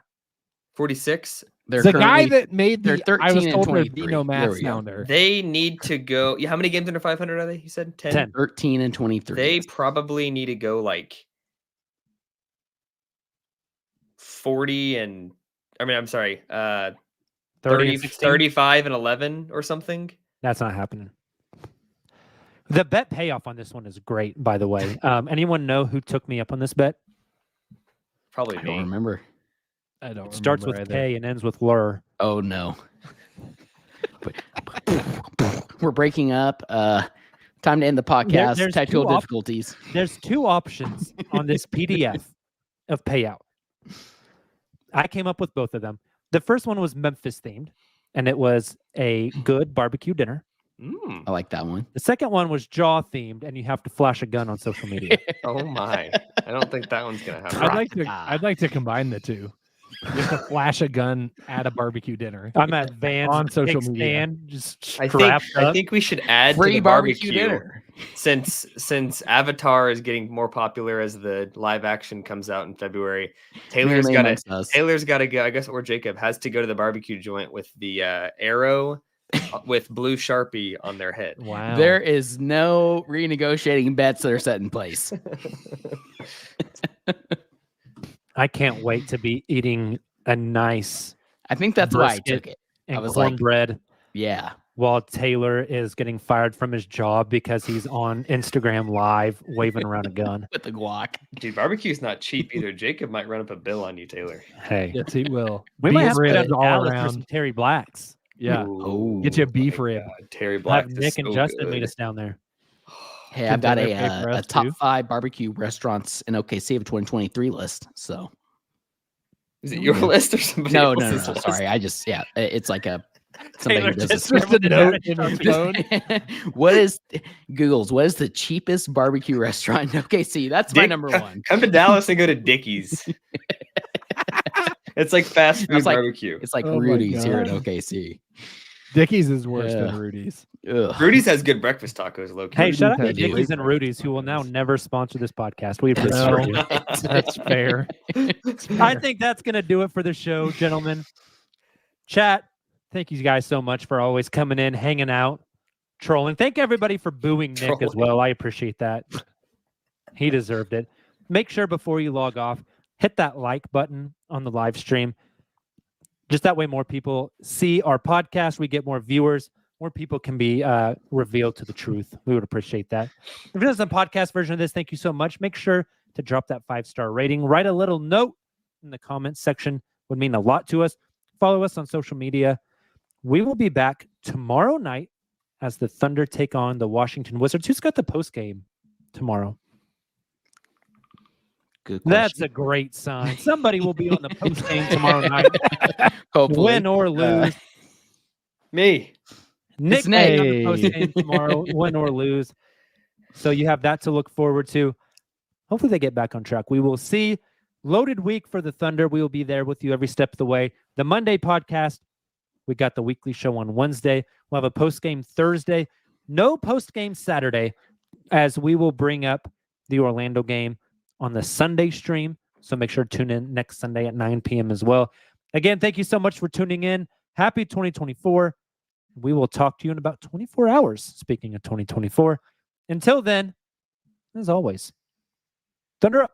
46. They're The guy currently- that made they're the I was 13 and told there'd 23. be no There math we go. sounder. They need to go. Yeah, how many games under 500 are they? You said 10. 10. 13 and 23. They probably need to go like 40 and. I mean, I'm sorry. 30 30, and 16? 35 and 11 or something. That's not happening. The bet payoff on this one is great, by the way. Anyone know who took me up on this bet? Probably I me. don't remember. I don't It starts with remember K and ends with Lur. Oh no. We're breaking up. Time to end the podcast. there's Technical two difficulties. There's 2 options on this PDF of payout. I came up with both of them. The first one was Memphis themed, and it was a good barbecue dinner. I like that one. The second one was Jaw themed, and you have to flash a gun on social media. Oh my! I don't think that one's gonna happen. I'd like to combine the two. Just to flash a gun at a barbecue dinner. I'm at Vans On social Pig media. Stand, just I strapped think up. we should add to Free the barbecue barbecue dinner. since Avatar is getting more popular as the live action comes out in February. Taylor's Mainly got amongst us. to go. I guess, or Jacob has to go to the barbecue joint with the arrow with blue Sharpie on their head. Wow. There is no renegotiating bets that are set in place. I can't wait to be eating a nice I think that's why I Brisket. took it. and was like- cornbread Yeah. while Taylor is getting fired from his job because he's on Instagram Live waving around a gun. With the guac. Dude, barbecue's not cheap either. Jacob might run up a bill on you, Taylor. Hey, Yes, he will. we might have to Beef go ribs to all Dallas for around. some Terry Blacks. Yeah. Oh. Get you a beef rib. Terry We'll Black. have Nick and Justin meet us down there. Hey, I've got Can Taylor pay for a us top too? 5 barbecue restaurants in OKC of 2023 list. So Is it your list or somebody no. else's list? Sorry, I just it's like a somebody Taylor who does just this. scribbled it out in his phone. What is the cheapest barbecue restaurant in OKC? That's my number one. Come to Dallas and go to Dickie's. It's like fast food It's like- barbecue. It's like Oh my Rudy's here at God. OKC. Dickies is worse Yeah. than Rudy's. Ugh. Rudy's has good breakfast tacos, low key. Hey, shout out to Rudy's has Dickies great and Rudy's, who will now never sponsor this podcast. We That's appreciate true. you. That's fair. I think that's going to do it for the show, gentlemen. Chat, thank you guys so much for always coming in, hanging out, trolling. Thank everybody for booing Nick as well. I appreciate that. He deserved it. Make sure before you log off, hit that like button on the live stream. Just that way more people see our podcast. We get more viewers. More people can be revealed to the truth. We would appreciate that. If there's a podcast version of this, thank you so much. Make sure to drop that 5-star rating. Write a little note in the comments section. Would mean a lot to us. Follow us on social media. We will be back tomorrow night as the Thunder take on the Washington Wizards. Who's got the post game tomorrow? Good That's question. a great sign. Somebody will be on the post game tomorrow night, Hopefully. win or lose. Me. Nick It's will be on the Nick. post game tomorrow, win or lose. So you have that to look forward to. Hopefully they get back on track. We will see loaded week for the Thunder. We will be there with you every step of the way. The Monday podcast, we got the weekly show on Wednesday. We'll have a post-game Thursday. No post-game Saturday, as we will bring up the Orlando game on the Sunday stream. So make sure to tune in next Sunday at 9 p.m. as well. Again, thank you so much for tuning in. Happy 2024. We will talk to you in about 24 hours, speaking of 2024. Until then, as always, Thunder up.